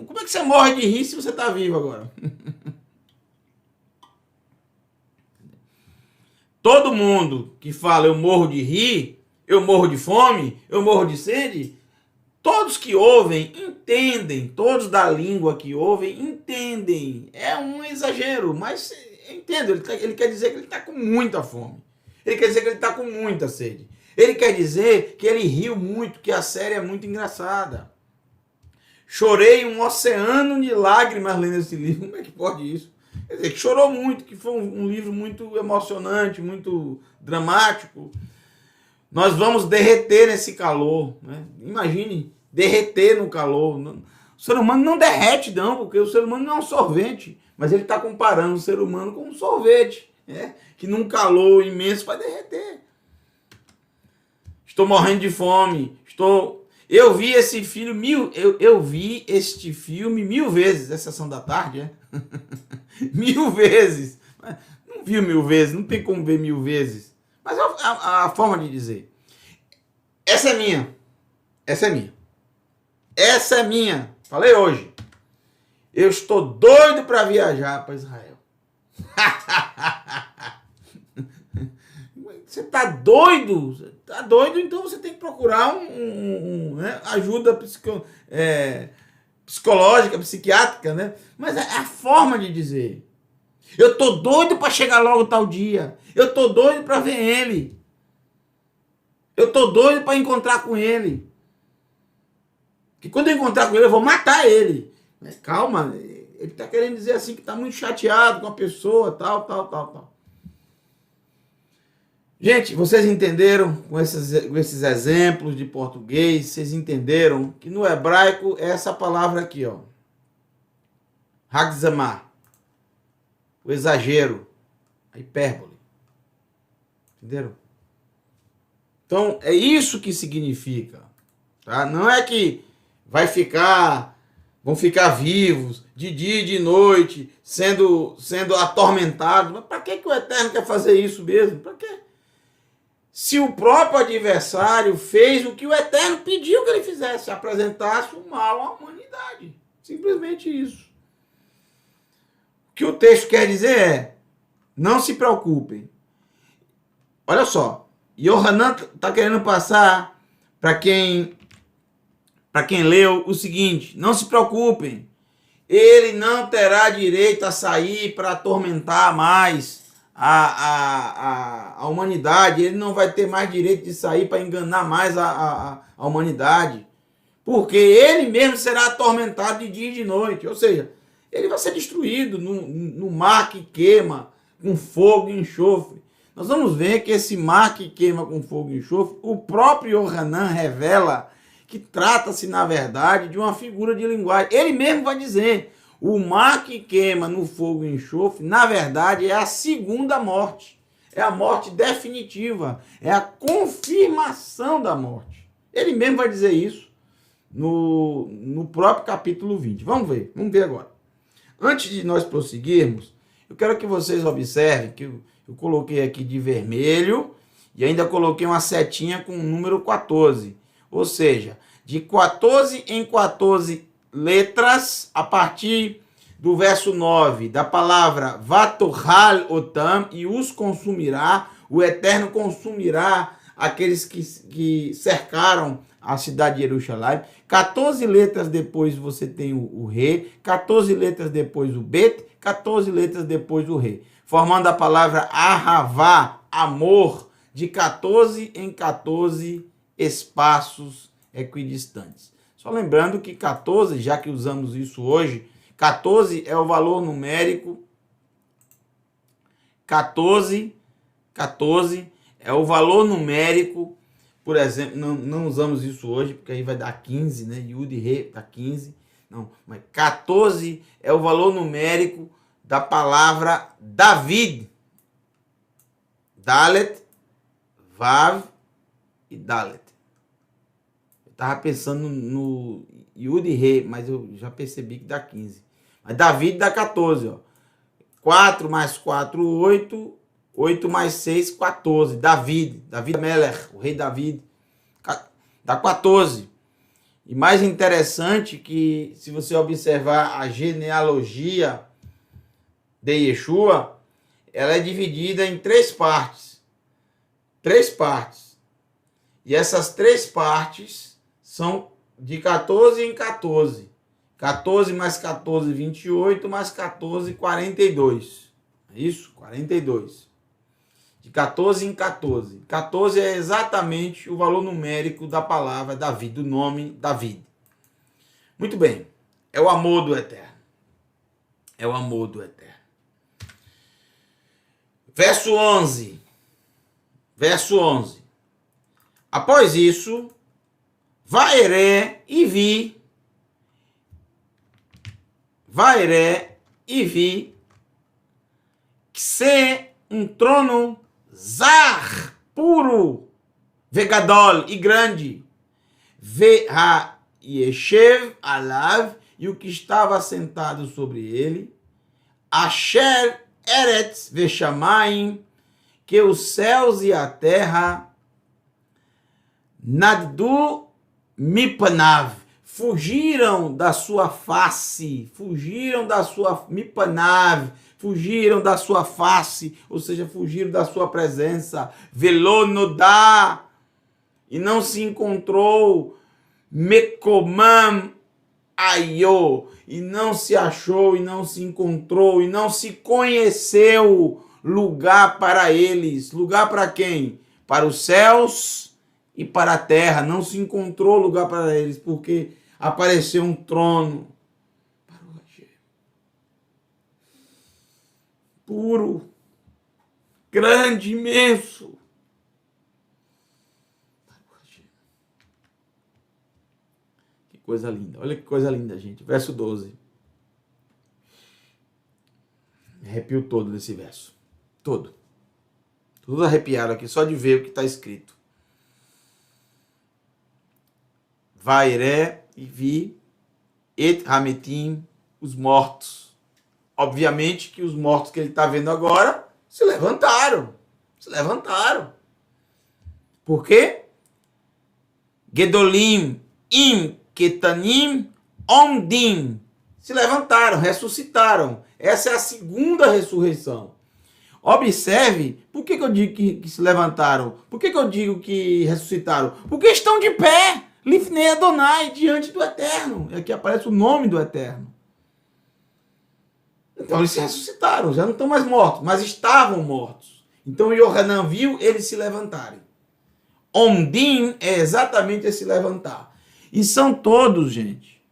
A: Como é que você morre de rir se você está vivo agora? Todo mundo que fala eu morro de rir, eu morro de fome, eu morro de sede, todos que ouvem entendem, todos da língua que ouvem entendem. É um exagero, mas entendo, ele quer dizer que ele está com muita fome. Ele quer dizer que ele está com muita sede. Ele quer dizer que ele riu muito, que a série é muito engraçada. Chorei um oceano de lágrimas lendo esse livro. Como é que pode isso? Quer dizer, que chorou muito, que foi um livro muito emocionante, muito dramático. Nós vamos derreter nesse calor, né? Imagine, derreter no calor. O ser humano não derrete, não, porque o ser humano não é um sorvete. Mas ele está comparando o ser humano com um sorvete, né? Que num calor imenso vai derreter. Estou morrendo de fome. Eu vi esse filme eu vi este filme 1000 vezes. É Sessão da Tarde, é? 1000 vezes. Não viu 1000 vezes, não tem como ver 1000 vezes. Mas a forma de dizer. Essa é minha. Essa é minha. Essa é minha. Falei hoje. Eu estou doido para viajar para Israel. Você tá doido? Tá doido, então você tem que procurar né, ajuda psicológica, psiquiátrica, né? Mas é a forma de dizer. Eu tô doido para chegar logo tal dia. Eu tô doido para ver ele. Eu tô doido para encontrar com ele. Que quando eu encontrar com ele, eu vou matar ele. Mas calma, ele tá querendo dizer assim que tá muito chateado com a pessoa, tal. Gente, vocês entenderam com esses exemplos de português, vocês entenderam que no hebraico é essa palavra aqui, ó. Hagzamah. O exagero, a hipérbole. Entenderam? Então, é isso que significa. Tá? Não é que vão ficar vivos de dia e de noite, sendo atormentados. Mas para que o Eterno quer fazer isso mesmo? Para quê? Se o próprio adversário fez o que o Eterno pediu que ele fizesse, apresentasse o mal à humanidade. Simplesmente isso. O que o texto quer dizer é, não se preocupem. Olha só, Yohanan está querendo passar para quem leu o seguinte, não se preocupem, ele não terá direito a sair para atormentar mais a humanidade, ele não vai ter mais direito de sair para enganar mais a humanidade, porque ele mesmo será atormentado de dia e de noite, ou seja, ele vai ser destruído no mar que queima com fogo e enxofre. Nós vamos ver que esse mar que queima com fogo e enxofre, o próprio Yohanan revela que trata-se, na verdade, de uma figura de linguagem. Ele mesmo vai dizer, o mar que queima no fogo e enxofre, na verdade, é a segunda morte. É a morte definitiva. É a confirmação da morte. Ele mesmo vai dizer isso no próprio capítulo 20. Vamos ver agora. Antes de nós prosseguirmos, eu quero que vocês observem que eu coloquei aqui de vermelho e ainda coloquei uma setinha com o número 14. Ou seja, de 14 em 14 letras, a partir do verso 9, da palavra Vatohal Otam, e os consumirá, o Eterno consumirá aqueles que cercaram a cidade de Jerusalém. 14 letras depois você tem o Re, 14 letras depois o Bet, 14 letras depois o Re, formando a palavra Ahavá, amor, de 14 em 14 espaços equidistantes. Só lembrando que 14, já que usamos isso hoje, 14 é o valor numérico, 14 é o valor numérico, por exemplo, não usamos isso hoje, porque aí vai dar 15, né? Yud e Re dá 15. Não, mas 14 é o valor numérico da palavra David. Dalet, Vav e Dalet. Eu estava pensando no Yud e Re, mas eu já percebi que dá 15. Mas David dá 14, ó. 4 mais 4, 8. 8 mais 6, 14. David Meller, o rei David. Dá 14. E mais interessante que, se você observar a genealogia de Yeshua, ela é dividida em 3 partes. 3 partes. E essas 3 partes são de 14 em 14. 14 mais 14, 28, mais 14, 42. É isso? 42. De 14 em 14. 14 é exatamente o valor numérico da palavra Davi, do nome Davi. Muito bem. É o amor do Eterno. É o amor do Eterno. Verso 11. Verso 11. Após isso, vairé e vi que se um trono zar, puro, vegadol e grande, veha yeshev alav, e o que estava sentado sobre ele, asher eretz veshamayim, que os céus e a terra naddu mipanav, fugiram da sua face, fugiram da sua mipanav, fugiram da sua face, ou seja, fugiram da sua presença. Velonodá, e não se encontrou. Mekomam ayo, e não se achou, e não se encontrou, e não se conheceu lugar para eles. Lugar para quem? Para os céus e para a terra. Não se encontrou lugar para eles, porque apareceu um trono para o Hashem, puro, grande, imenso. Que coisa linda. Olha que coisa linda, gente. Verso 12. Me arrepio todo desse verso. Todo. Tudo arrepiado aqui, só de ver o que está escrito. Vairé e vi et hametim, os mortos. Obviamente que os mortos que ele está vendo agora se levantaram. Se levantaram. Por quê? Gedolim im ketanim omdim. Se levantaram, ressuscitaram. Essa é a segunda ressurreição. Observe, por que eu digo que se levantaram? Por que eu digo que ressuscitaram? Porque estão de pé, Lifnei Adonai, diante do Eterno. E aqui aparece o nome do Eterno. Então eles se ressuscitaram, já não estão mais mortos, mas estavam mortos. Então Yohanan viu eles se levantarem. Omdim é exatamente esse levantar. E são todos, gente,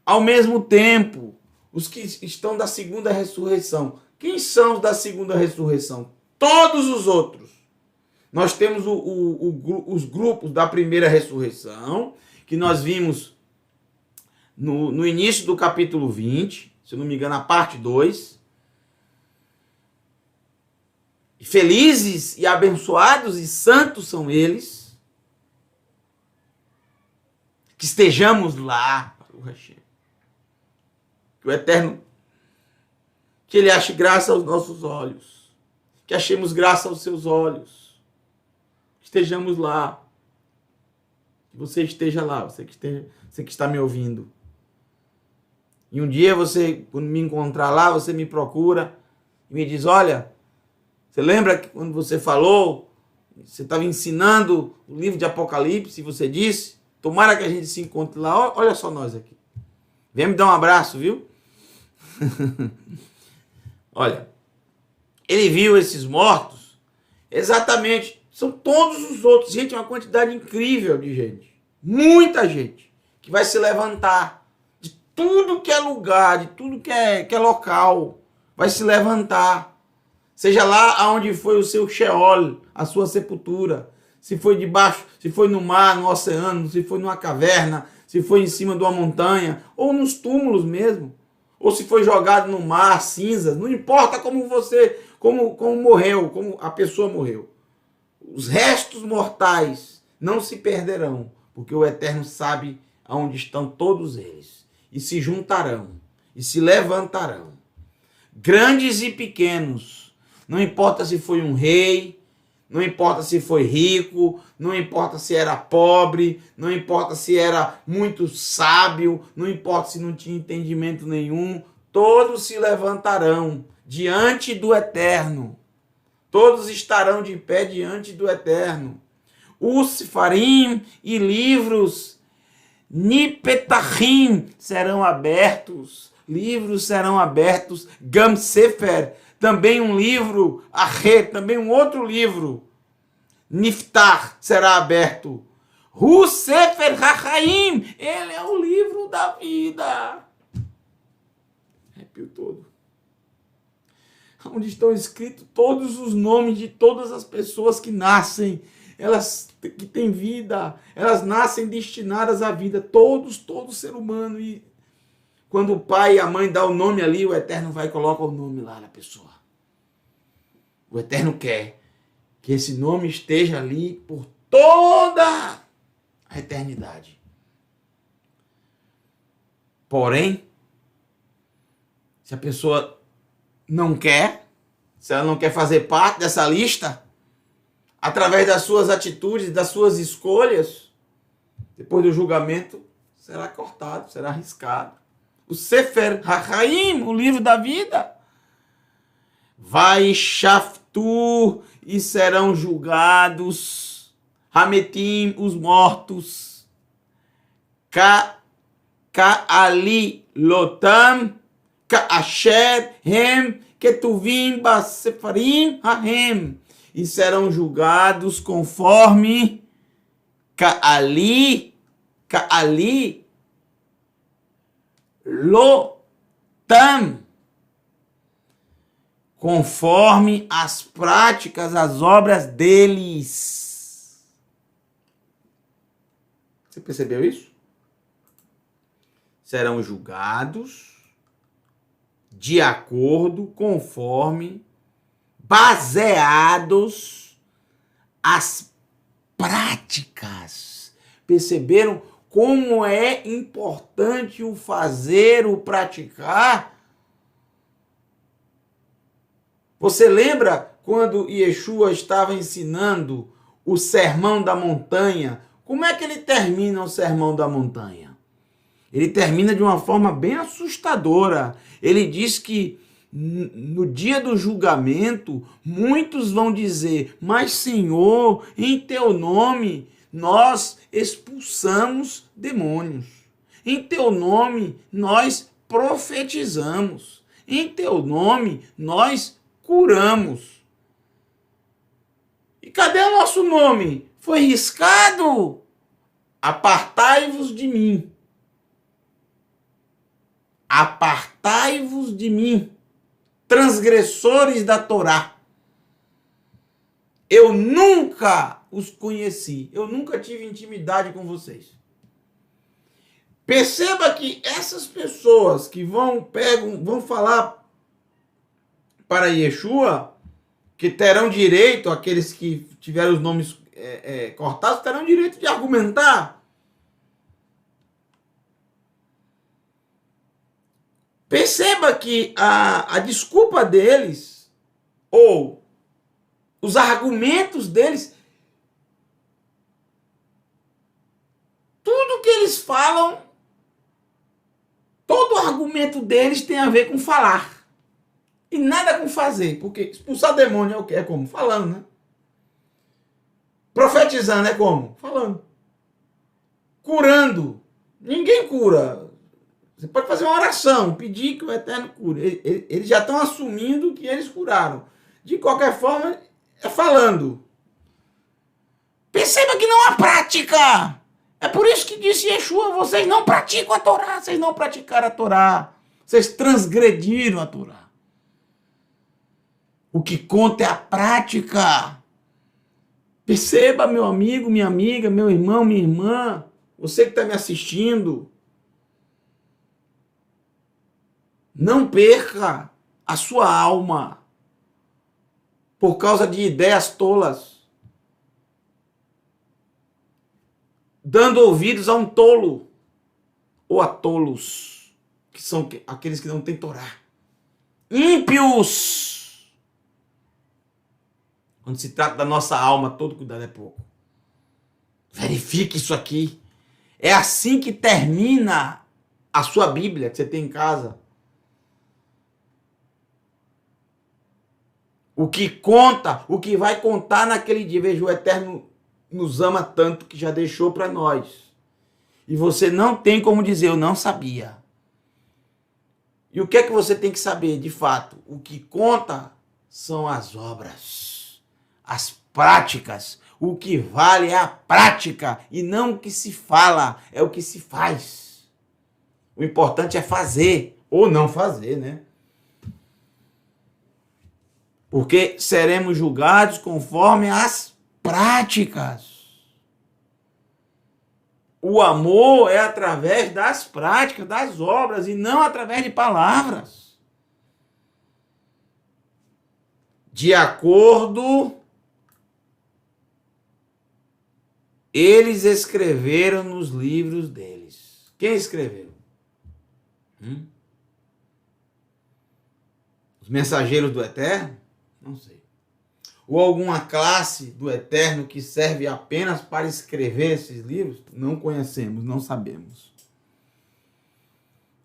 A: ao mesmo tempo, os que estão da segunda ressurreição. Quem são os da segunda ressurreição? Todos os outros. Nós temos os grupos da primeira ressurreição, que nós vimos no início do capítulo 20, se eu não me engano, a parte 2. Felizes e abençoados e santos são eles. Que estejamos lá, que o Eterno, que Ele ache graça aos nossos olhos, que achemos graça aos seus olhos, que estejamos lá, que você esteja lá, você que está me ouvindo. E um dia você, quando me encontrar lá, você me procura e me diz, olha, você lembra que quando você falou, você estava ensinando o livro de Apocalipse, e você disse, tomara que a gente se encontre lá, olha só nós aqui. Vem me dar um abraço, viu? Olha, ele viu esses mortos, exatamente, são todos os outros. Gente, uma quantidade incrível de gente, muita gente, que vai se levantar de tudo que é lugar, de tudo que é local, vai se levantar. Seja lá onde foi o seu Sheol, a sua sepultura, se foi debaixo, se foi no mar, no oceano, se foi numa caverna, se foi em cima de uma montanha, ou nos túmulos mesmo, ou se foi jogado no mar, cinzas, não importa como você, como morreu, como a pessoa morreu. Os restos mortais não se perderão, porque o Eterno sabe aonde estão todos eles, e se juntarão, e se levantarão, grandes e pequenos, não importa se foi um rei, não importa se foi rico, não importa se era pobre, não importa se era muito sábio, não importa se não tinha entendimento nenhum, todos se levantarão diante do Eterno. Todos estarão de pé diante do Eterno. Os sefarim e livros Nipetachim serão abertos. Livros serão abertos. Gam Sefer, também um livro. Aher, também um outro livro. Niftar será aberto. Hu Sefer HaChaim, ele é o livro da vida. Arrepio todo. Onde estão escritos todos os nomes de todas as pessoas que nascem, elas que têm vida, elas nascem destinadas à vida, todo ser humano. E quando o pai e a mãe dão o nome ali, o Eterno vai e coloca o nome lá na pessoa. O Eterno quer que esse nome esteja ali por toda a eternidade. Porém, se a pessoa não quer, se ela não quer fazer parte dessa lista, através das suas atitudes, das suas escolhas, depois do julgamento, será cortado, será arriscado. O Sefer HaChaim, o livro da vida, vai shaftu, e serão julgados, Hametim, os mortos, Ka'ali lotam, Ka'asher hem, ketuvim basefarim hahem, e serão julgados conforme Ka'ali lotam, conforme as práticas, as obras deles. Você percebeu isso? Serão julgados de acordo, conforme, baseados as práticas. Perceberam como é importante o fazer, o praticar? Você lembra quando Yeshua estava ensinando o Sermão da Montanha? Como é que ele termina o Sermão da Montanha? Ele termina de uma forma bem assustadora. Ele diz que no dia do julgamento, muitos vão dizer: mas Senhor, em teu nome nós expulsamos demônios. Em teu nome nós profetizamos. Em teu nome nós curamos. E cadê o nosso nome? Foi riscado? Apartai-vos de mim. Apartai-vos de mim, transgressores da Torá. Eu nunca os conheci. Eu nunca tive intimidade com vocês. Perceba que essas pessoas que vão falar para Yeshua, que terão direito, aqueles que tiveram os nomes cortados, terão direito de argumentar. Perceba que a desculpa deles, ou os argumentos deles, tudo que eles falam, todo o argumento deles tem a ver com falar. E nada com fazer, porque expulsar demônio é o quê? É como? Falando, né? Profetizando é como? Falando. Curando. Ninguém cura. Você pode fazer uma oração, pedir que o Eterno cure. Eles já estão assumindo que eles curaram. De qualquer forma, é falando. Perceba que não há prática. É por isso que disse Yeshua: vocês não praticam a Torá. Vocês não praticaram a Torá. Vocês transgrediram a Torá. O que conta é a prática. Perceba, meu amigo, minha amiga, meu irmão, minha irmã, você que está me assistindo. Não perca a sua alma por causa de ideias tolas, dando ouvidos a um tolo ou a tolos, que são aqueles que não têm Torá. Ímpios. Quando se trata da nossa alma, todo cuidado é pouco. Verifique isso aqui. É assim que termina a sua Bíblia que você tem em casa. O que conta, o que vai contar naquele dia. Veja, o Eterno nos ama tanto que já deixou para nós. E você não tem como dizer, eu não sabia. E o que é que você tem que saber, de fato? O que conta são as obras, as práticas. O que vale é a prática e não o que se fala, é o que se faz. O importante é fazer ou não fazer, né? Porque seremos julgados conforme as práticas. O amor é através das práticas, das obras, e não através de palavras. De acordo, eles escreveram nos livros deles. Quem escreveu? Os mensageiros do Eterno? Não sei. Ou alguma classe do Eterno que serve apenas para escrever esses livros? Não conhecemos, não sabemos.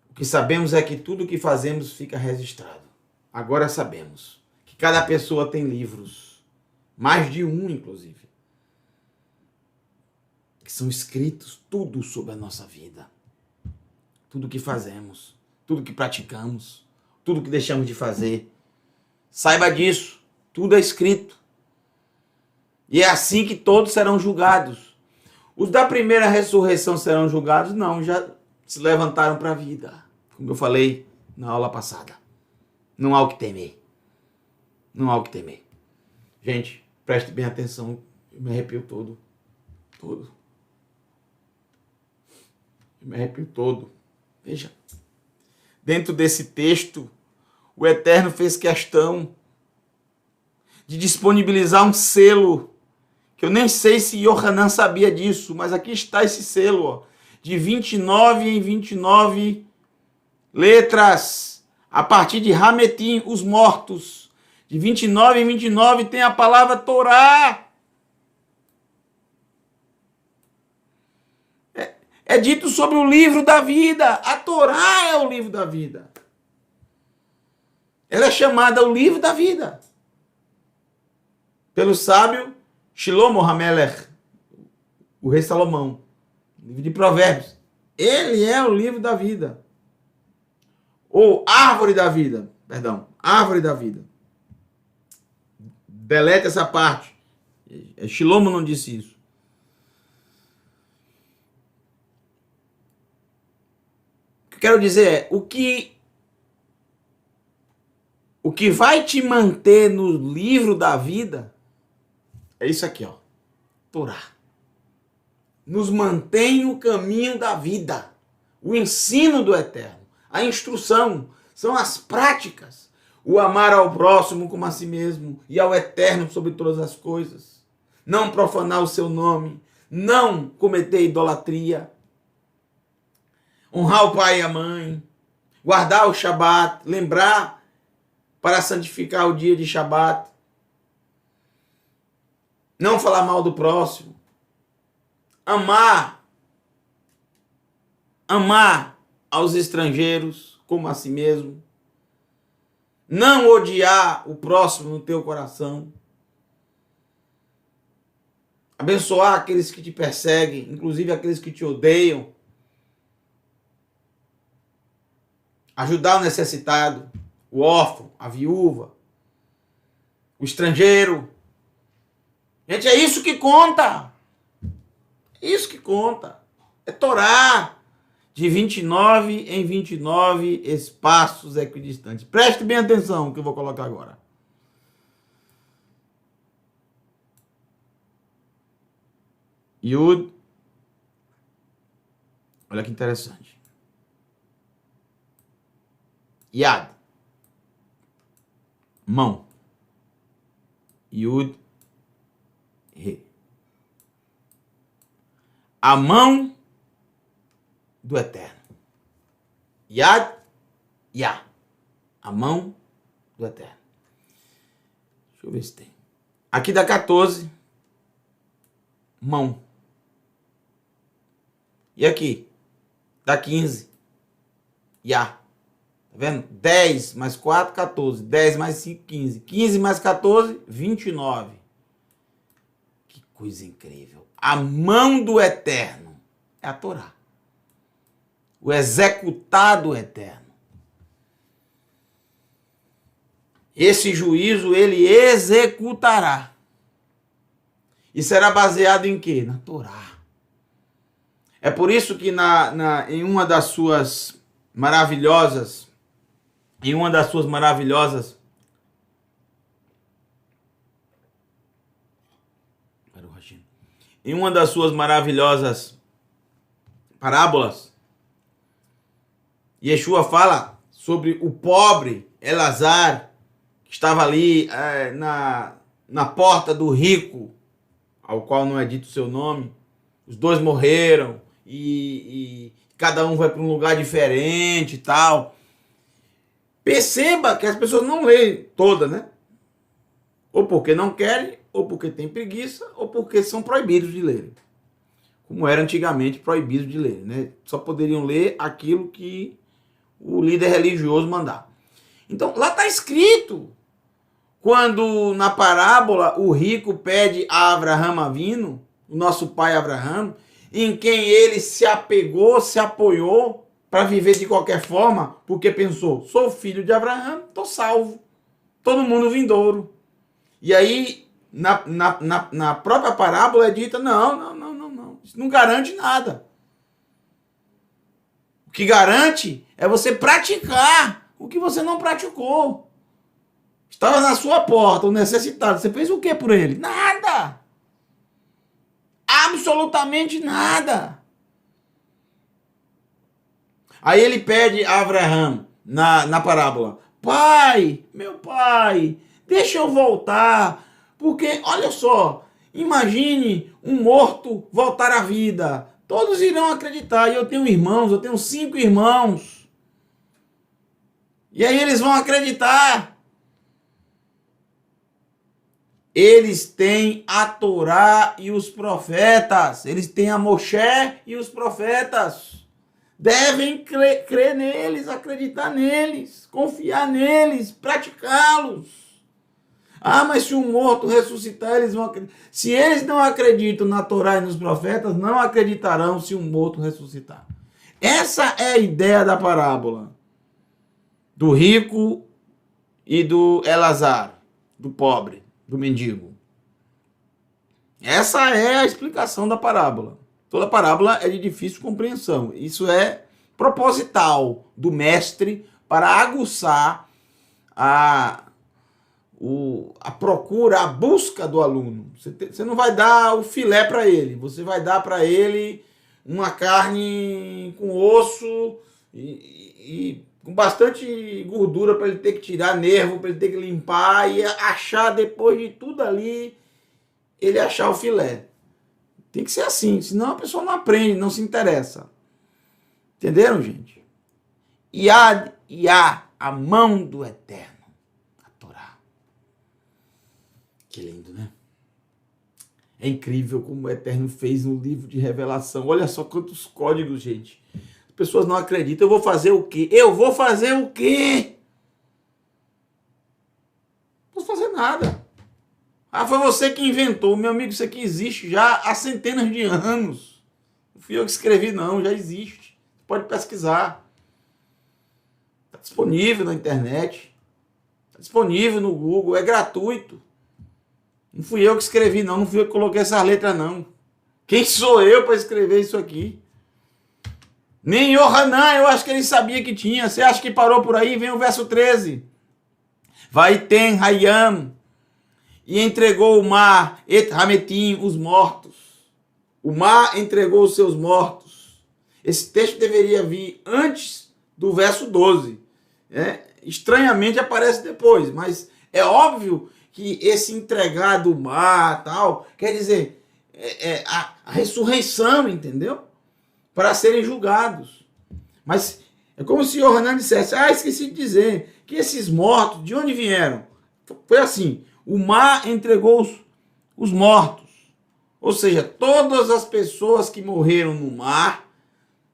A: O que sabemos é que tudo o que fazemos fica registrado. Agora sabemos que cada pessoa tem livros, mais de um inclusive, que são escritos tudo sobre a nossa vida. Tudo o que fazemos, tudo o que praticamos, tudo o que deixamos de fazer. Saiba disso. Tudo é escrito. E é assim que todos serão julgados. Os da primeira ressurreição serão julgados? Não, já se levantaram para a vida. Como eu falei na aula passada. Não há o que temer. Não há o que temer. Gente, preste bem atenção. Eu me arrepio todo. Todo. Eu me arrepio todo. Veja. Dentro desse texto, o Eterno fez questão de disponibilizar um selo, que eu nem sei se Yohanan sabia disso, mas aqui está esse selo, ó, de 29 em 29 letras, a partir de Hametim, os mortos. De 29 em 29 tem a palavra Torá. É dito sobre o livro da vida. A Torá é o livro da vida. Ela é chamada o livro da vida. Pelo sábio Shlomo HaMelech, o rei Salomão, livro de Provérbios. Ele é o livro da vida. Ou árvore da vida, perdão, árvore da vida. Delete essa parte. Shlomo não disse isso. O que eu quero dizer é, o que vai te manter no livro da vida é isso aqui, ó. Torá. Nos mantém no caminho da vida. O ensino do Eterno. A instrução. São as práticas. O amar ao próximo como a si mesmo. E ao Eterno sobre todas as coisas. Não profanar o seu nome. Não cometer idolatria. Honrar o pai e a mãe. Guardar o Shabat. Lembrar para santificar o dia de Shabat. Não falar mal do próximo. Amar aos estrangeiros como a si mesmo. Não odiar o próximo no teu coração. Abençoar aqueles que te perseguem, inclusive aqueles que te odeiam. Ajudar o necessitado, o órfão, a viúva, o estrangeiro. Gente, é isso que conta. É isso que conta. É Torá. De 29 em 29 espaços equidistantes. Preste bem atenção no que eu vou colocar agora. Yud. Olha que interessante. Yad. Mão. Yud. Re. A mão do Eterno. Yad. Yah. A mão do Eterno. Deixa eu ver se tem. Aqui dá 14, mão. E aqui dá 15, Yá. Tá vendo? 10 mais 4, 14. 10 mais 5, 15. 15 mais 14, 29. Que coisa incrível. A mão do Eterno é a Torá. O executado eterno. Esse juízo ele executará. E será baseado em quê? Na Torá. É por isso que em uma das suas maravilhosas parábolas, Yeshua fala sobre o pobre Elazar, que estava ali na porta do rico, ao qual não é dito o seu nome. Os dois morreram e cada um vai para um lugar diferente e tal. Perceba que as pessoas não leem toda, né? Ou porque não querem, ou porque têm preguiça, ou porque são proibidos de ler. Como era antigamente proibido de ler, né? Só poderiam ler aquilo que o líder religioso mandar. Então, lá está escrito, quando na parábola o rico pede a Abraham Avino, o nosso pai Abraham, em quem ele se apegou, se apoiou para viver de qualquer forma, porque pensou, sou filho de Abraham, estou salvo, todo mundo vindouro. E aí, na própria parábola é dita, não, isso não garante nada. O que garante é você praticar o que você não praticou. Estava na sua porta, o necessitado. Você fez o que por ele? Nada. Absolutamente nada. Aí ele pede a Abraham, na parábola, pai, meu pai, deixa eu voltar, porque, olha só, imagine um morto voltar à vida. Todos irão acreditar. E eu tenho irmãos, eu tenho 5 irmãos. E aí eles vão acreditar. Eles têm a Torá e os profetas. Eles têm a Moshe e os profetas. Devem crer neles, acreditar neles, confiar neles, praticá-los. Ah, mas se um morto ressuscitar, eles vão acreditar. Se eles não acreditam na Torá e nos profetas, não acreditarão se um morto ressuscitar. Essa é a ideia da parábola. Do rico e do Elazar, do pobre, do mendigo. Essa é a explicação da parábola. Toda parábola é de difícil compreensão. Isso é proposital do mestre para aguçar a procura, a busca do aluno. Você não vai dar o filé para ele, você vai dar para ele uma carne com osso e com bastante gordura para ele ter que tirar, nervo para ele ter que limpar e achar depois de tudo ali, ele achar o filé. Tem que ser assim, senão a pessoa não aprende, não se interessa. Entenderam, gente? Yad Yah, a mão do Eterno. Que lindo, né? É incrível como o Eterno fez no livro de Revelação. Olha só quantos códigos, gente. As pessoas não acreditam. Eu vou fazer o quê? Eu vou fazer o quê? Não posso fazer nada. Ah, foi você que inventou. Meu amigo, isso aqui existe já há centenas de anos. Não fui eu que escrevi, não. Já existe. Você pode pesquisar. Está disponível na internet. Está disponível no Google. É gratuito. Não fui eu que escrevi, não. Não fui eu que coloquei essas letras, não. Quem sou eu para escrever isso aqui? Nem Yohanan, eu acho que ele sabia que tinha. Você acha que parou por aí? Vem o verso 13. Vai ten Hayam. E entregou o mar, et hametim, os mortos. O mar entregou os seus mortos. Esse texto deveria vir antes do verso 12. Estranhamente aparece depois, mas é óbvio que esse entregar do mar, tal, quer dizer, a ressurreição, entendeu? Para serem julgados. Mas é como se Yohanan dissesse, esqueci de dizer, que esses mortos, de onde vieram? Foi assim, o mar entregou os mortos. Ou seja, todas as pessoas que morreram no mar,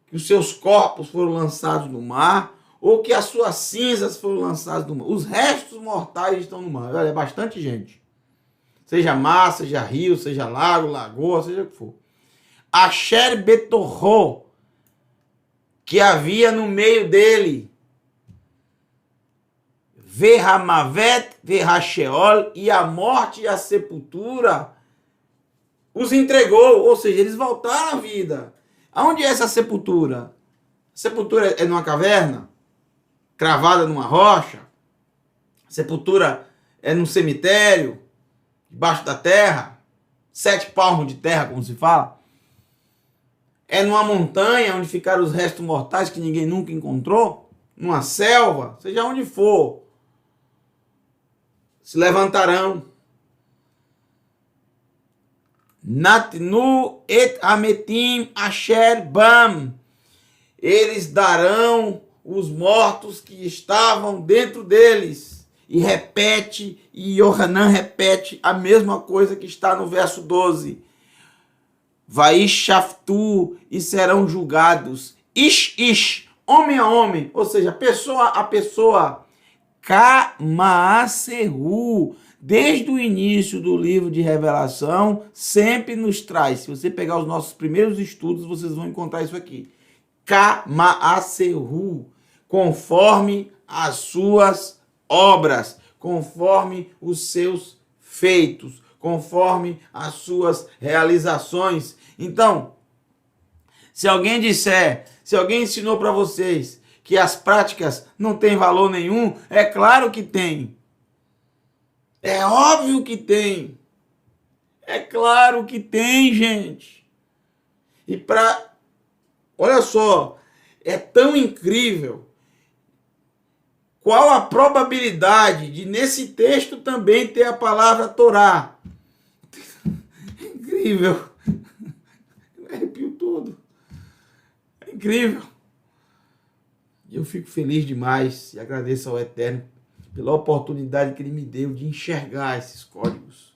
A: que os seus corpos foram lançados no mar, ou que as suas cinzas foram lançadas no mar. Os restos mortais estão no mar. Olha, é bastante gente. Seja mar, seja rio, seja lago, lagoa, seja o que for. Asher Betorro, que havia no meio dele, Verhamavet, Verhacheol, e a morte e a sepultura os entregou, ou seja, eles voltaram à vida. Aonde é essa sepultura? A sepultura é numa caverna, cravada numa rocha? A sepultura é num cemitério, debaixo da terra, 7 palmos de terra, como se fala? É numa montanha onde ficaram os restos mortais que ninguém nunca encontrou? Numa selva? Seja onde for, se levantarão. Natnu et ametim asher bam. Eles darão os mortos que estavam dentro deles. E repete, e Yohanan repete a mesma coisa que está no verso 12. Vaishaftu, e serão julgados. Ish, homem a homem, ou seja, pessoa a pessoa. Kamaasehu, desde o início do livro de Revelação, sempre nos traz. Se você pegar os nossos primeiros estudos, vocês vão encontrar isso aqui. Kamaasehu, conforme as suas obras, conforme os seus feitos, conforme as suas realizações. Então, se alguém ensinou para vocês que as práticas não têm valor nenhum, é claro que tem. É óbvio que tem. É claro que tem, gente. Olha só, é tão incrível. Qual a probabilidade de nesse texto também ter a palavra Torá? Incrível. Me arrepio todo. É incrível. E eu fico feliz demais e agradeço ao Eterno pela oportunidade que ele me deu de enxergar esses códigos.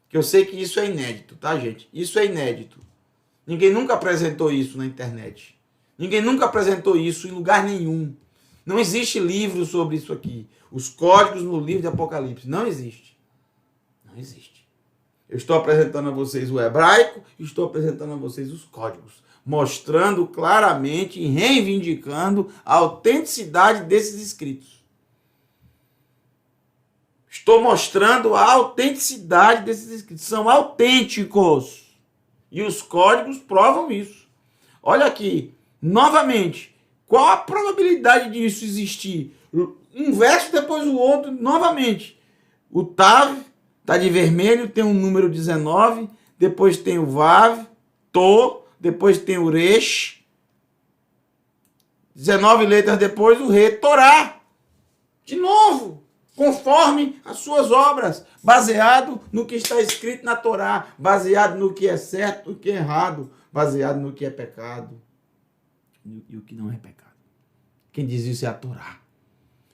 A: Que eu sei que isso é inédito, tá, gente? Isso é inédito. Ninguém nunca apresentou isso na internet. Ninguém nunca apresentou isso em lugar nenhum. Não existe livro sobre isso aqui. Os códigos no livro de Apocalipse. Não existe. Não existe. Eu estou apresentando a vocês o hebraico e estou apresentando a vocês os códigos, mostrando claramente e reivindicando a autenticidade desses escritos. Estou mostrando a autenticidade desses escritos. São autênticos. E os códigos provam isso. Olha aqui, novamente, qual a probabilidade disso existir? Um verso depois o outro, novamente. O Tav está de vermelho, tem um número 19, depois tem o Vav, To, depois tem o Resh, 19 letras depois o Re, Torá. De novo, conforme as suas obras, baseado no que está escrito na Torá, baseado no que é certo, no que é errado, baseado no que é pecado e o que não é pecado. Quem diz isso é a Torá.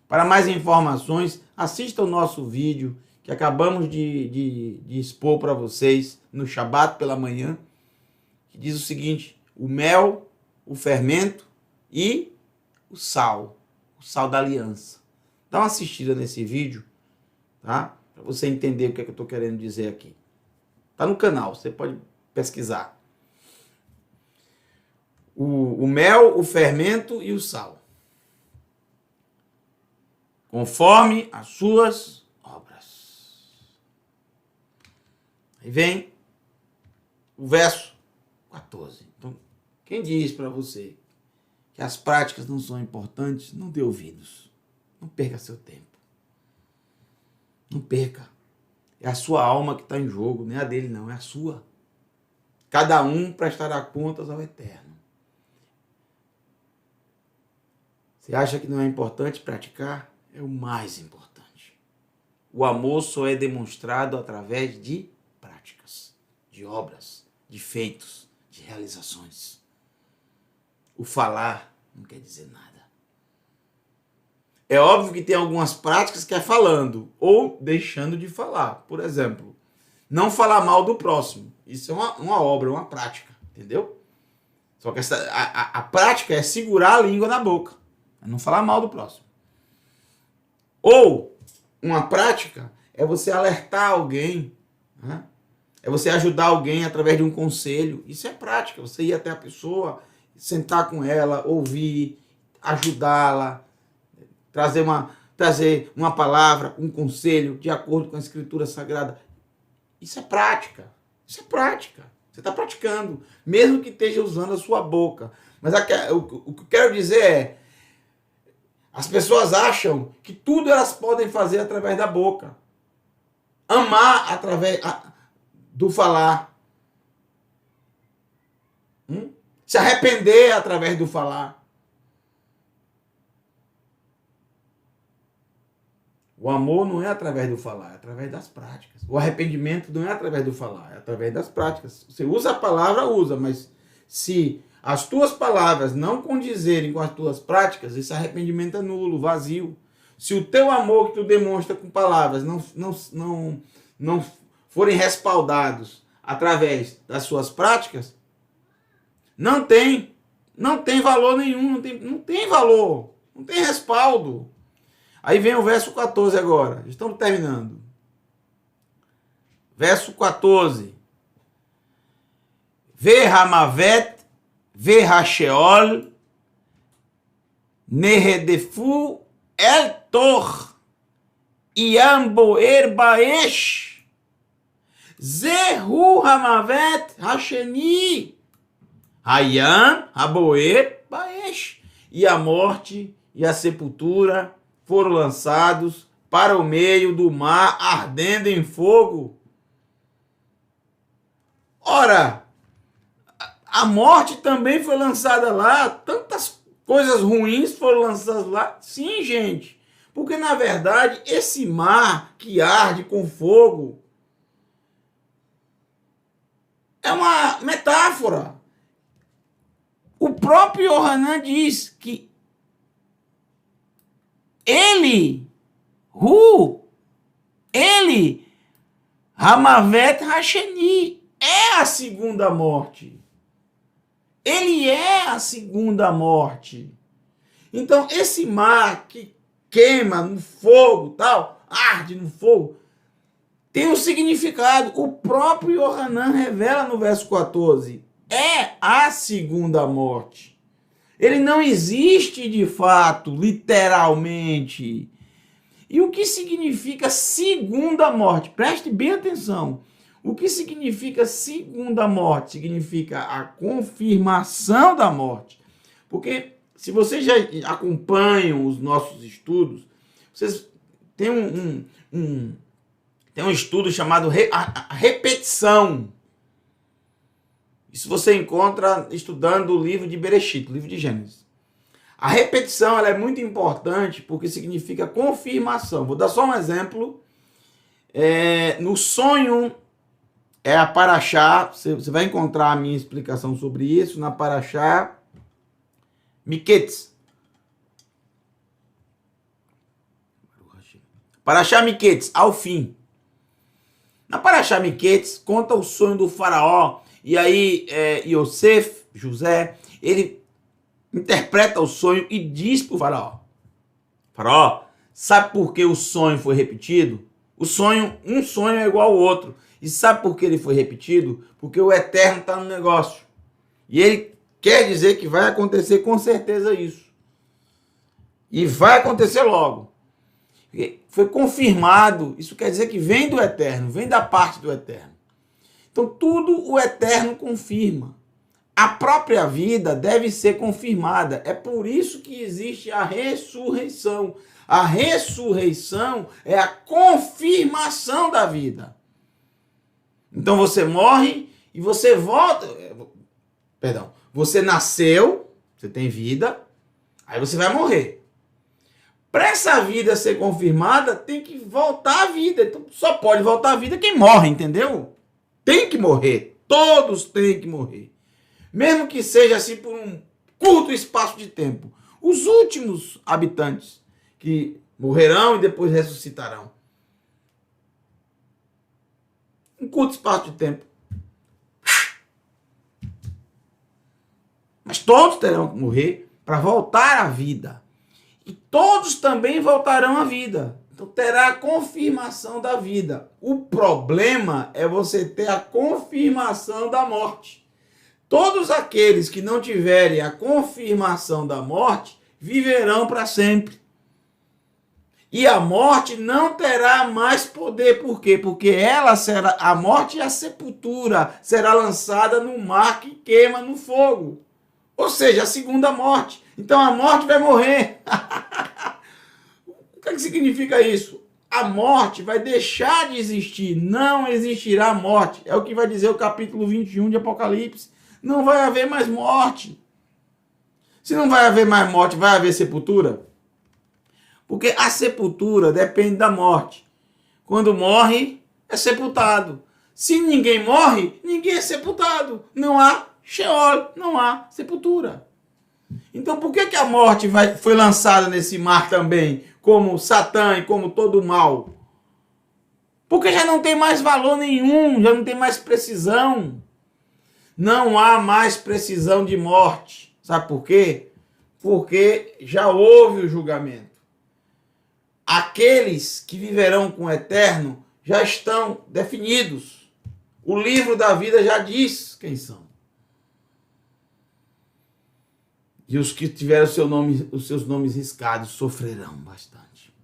A: Para mais informações, assista o nosso vídeo que acabamos de expor para vocês no Shabat pela manhã, que diz o seguinte: o mel, o fermento e o sal da aliança. Dá uma assistida nesse vídeo, tá? Para você entender o que é que eu estou querendo dizer aqui. Tá no canal, você pode pesquisar. O mel, o fermento e o sal. Conforme as suas obras. Aí vem o verso 14. Então, quem diz para você que as práticas não são importantes, não dê ouvidos. Não perca seu tempo. Não perca. É a sua alma que está em jogo, não é a dele não, é a sua. Cada um prestará contas ao Eterno. Você acha que não é importante praticar? É o mais importante. O amor só é demonstrado através de práticas, de obras, de feitos, de realizações. O falar não quer dizer nada. É óbvio que tem algumas práticas que é falando ou deixando de falar. Por exemplo, não falar mal do próximo. Isso é uma obra, uma prática, entendeu? Só que a prática é segurar a língua na boca, é não falar mal do próximo. Ou uma prática é você alertar alguém, né? É você ajudar alguém através de um conselho. Isso é prática, você ir até a pessoa, sentar com ela, ouvir, ajudá-la, trazer uma palavra, um conselho de acordo com a Escritura Sagrada. Isso é prática. Isso é prática. Você está praticando, mesmo que esteja usando a sua boca. Mas o que eu quero dizer é, as pessoas acham que tudo elas podem fazer através da boca. Amar através do falar. Se arrepender através do falar. O amor não é através do falar, é através das práticas. O arrependimento não é através do falar, é através das práticas. Você usa a palavra, usa, mas se as tuas palavras não condizerem com as tuas práticas, esse arrependimento é nulo, vazio. Se o teu amor que tu demonstra com palavras não forem respaldados através das suas práticas, não tem valor nenhum, não tem valor, não tem respaldo. Aí vem o verso 14 agora. Estamos terminando. Verso 14. Vehamavet, vehasheol, nehedefu el tor, iamboer baesh, zehu hamavet hasheni, hayam haboer baesh. E a morte e a sepultura foram lançados para o meio do mar, ardendo em fogo. Ora, a morte também foi lançada lá, tantas coisas ruins foram lançadas lá. Sim, gente, porque na verdade esse mar que arde com fogo é uma metáfora. O próprio Yohanan diz que ele, Hamavet Hasheni, é a segunda morte. Ele é a segunda morte. Então, esse mar que queima no fogo, tal, arde no fogo, tem um significado. O próprio Yohanan revela no verso 14. É a segunda morte. Ele não existe de fato, literalmente. E o que significa segunda morte? Preste bem atenção. O que significa segunda morte? Significa a confirmação da morte. Porque se vocês já acompanham os nossos estudos, vocês têm tem um estudo chamado a repetição. Isso você encontra estudando o livro de Bereshit, o livro de Gênesis. A repetição ela é muito importante porque significa confirmação. Vou dar só um exemplo. No sonho, é a Parashá, você vai encontrar a minha explicação sobre isso na Parashá Miketz. Parashá Miketz, ao fim. Na Parashá Miketz, conta o sonho do faraó. E aí, Yosef, José, ele interpreta o sonho e diz para o faraó. Faraó, sabe por que o sonho foi repetido? Um sonho é igual ao outro. E sabe por que ele foi repetido? Porque o Eterno está no negócio. E ele quer dizer que vai acontecer com certeza isso. E vai acontecer logo. Foi confirmado. Isso quer dizer que vem do Eterno, vem da parte do Eterno. Então, tudo o Eterno confirma. A própria vida deve ser confirmada. É por isso que existe a ressurreição. A ressurreição é a confirmação da vida. Então, você morre e você volta. Perdão. Você nasceu, você tem vida, aí você vai morrer. Para essa vida ser confirmada, tem que voltar à vida. Então, só pode voltar à vida quem morre, entendeu? Tem que morrer. Todos têm que morrer. Mesmo que seja assim por um curto espaço de tempo. Os últimos habitantes que morrerão e depois ressuscitarão. Um curto espaço de tempo. Mas todos terão que morrer para voltar à vida. E todos também voltarão à vida. Então terá a confirmação da vida. O problema é você ter a confirmação da morte. Todos aqueles que não tiverem a confirmação da morte viverão para sempre. E a morte não terá mais poder. Por quê? Porque ela será, a morte e a sepultura será lançada no mar que queima no fogo. Ou seja, a segunda morte. Então a morte vai morrer. O que significa isso? A morte vai deixar de existir. Não existirá morte. É o que vai dizer o capítulo 21 de Apocalipse. Não vai haver mais morte. Se não vai haver mais morte, vai haver sepultura? Porque a sepultura depende da morte. Quando morre, é sepultado. Se ninguém morre, ninguém é sepultado. Não há Sheol, não há sepultura. Então por que a morte foi lançada nesse mar também, como Satã e como todo o mal? Porque já não tem mais valor nenhum, já não tem mais precisão. Não há mais precisão de morte. Sabe por quê? Porque já houve o julgamento. Aqueles que viverão com o eterno já estão definidos. O livro da vida já diz quem são. E os que tiveram os seus nomes riscados sofrerão bastante.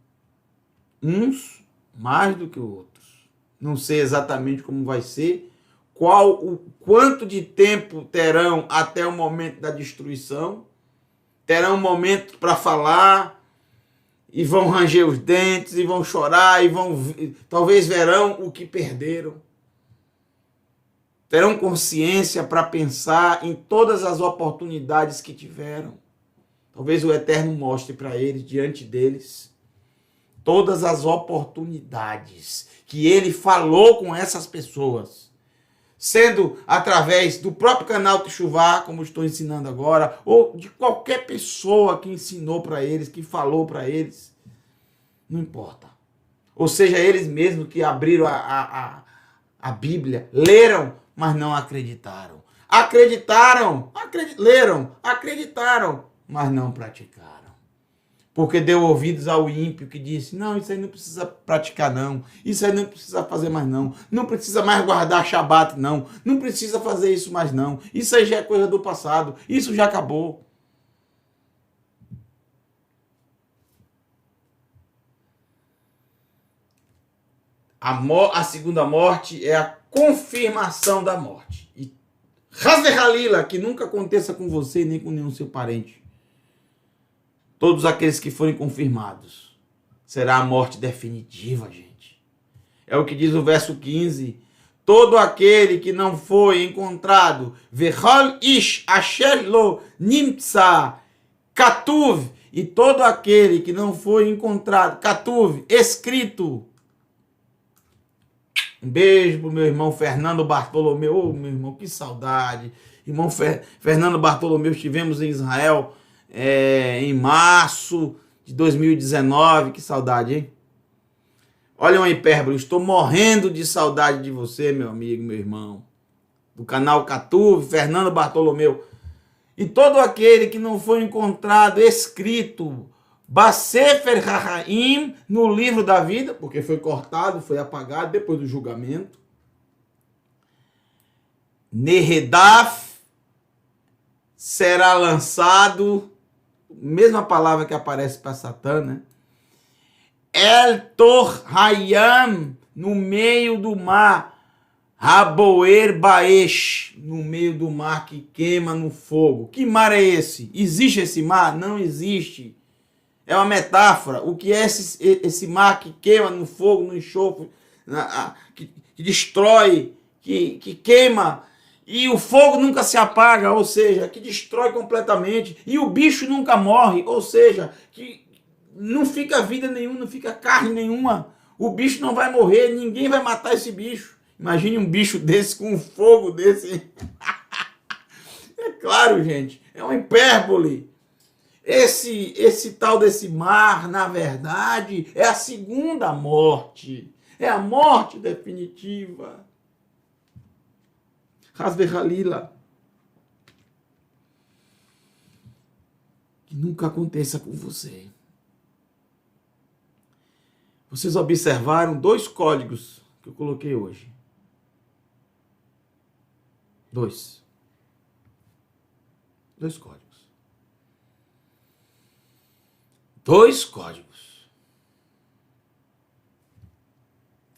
A: Uns mais do que outros. Não sei exatamente como vai ser, quanto de tempo terão até o momento da destruição. Terão um momento para falar, e vão ranger os dentes, e vão chorar, talvez verão o que perderam. Terão consciência para pensar em todas as oportunidades que tiveram. Talvez o Eterno mostre para eles, diante deles, todas as oportunidades que ele falou com essas pessoas. Sendo através do próprio canal Teshuvá, como estou ensinando agora, ou de qualquer pessoa que ensinou para eles, que falou para eles. Não importa. Ou seja, eles mesmos que abriram a Bíblia, leram, mas não acreditaram. Leram, acreditaram, mas não praticaram. Porque deu ouvidos ao ímpio que disse, não, isso aí não precisa praticar não, isso aí não precisa fazer mais não, não precisa mais guardar Shabat não, não precisa fazer isso mais não, isso aí já é coisa do passado, isso já acabou. A segunda morte é a confirmação da morte. E Hazve Halila, que nunca aconteça com você nem com nenhum seu parente. Todos aqueles que forem confirmados. Será a morte definitiva, gente. É o que diz o verso 15. Todo aquele que não foi encontrado, Vechol ish asher lo nimtza katuv, e todo aquele que não foi encontrado, katuv, escrito. Um beijo pro meu irmão Fernando Bartolomeu. Ô, meu irmão, que saudade. Irmão Fernando Bartolomeu, estivemos em Israel em março de 2019. Que saudade, hein? Olha uma hipérbole. Estou morrendo de saudade de você, meu amigo, meu irmão. Do canal Catuve, Fernando Bartolomeu. E todo aquele que não foi encontrado escrito Basefer Hahaim, no livro da vida, porque foi cortado, foi apagado depois do julgamento. Neredaf, será lançado, mesma palavra que aparece para Satã, né? El Tor Hayam, no meio do mar. Haboer Baesh, no meio do mar que queima no fogo. Que mar é esse? Existe esse mar? Não existe. É uma metáfora. O que é esse mar que queima no fogo, no enxofre, que destrói, que queima, e o fogo nunca se apaga, ou seja, que destrói completamente, e o bicho nunca morre, ou seja, que não fica vida nenhuma, não fica carne nenhuma, o bicho não vai morrer, ninguém vai matar esse bicho. Imagine um bicho desse com um fogo desse. É claro, gente, é uma hipérbole. Esse tal desse mar, na verdade, é a segunda morte. É a morte definitiva. Hasbe Halila. Que nunca aconteça com você. Vocês observaram 2 códigos que eu coloquei hoje. 2 códigos. 2 códigos.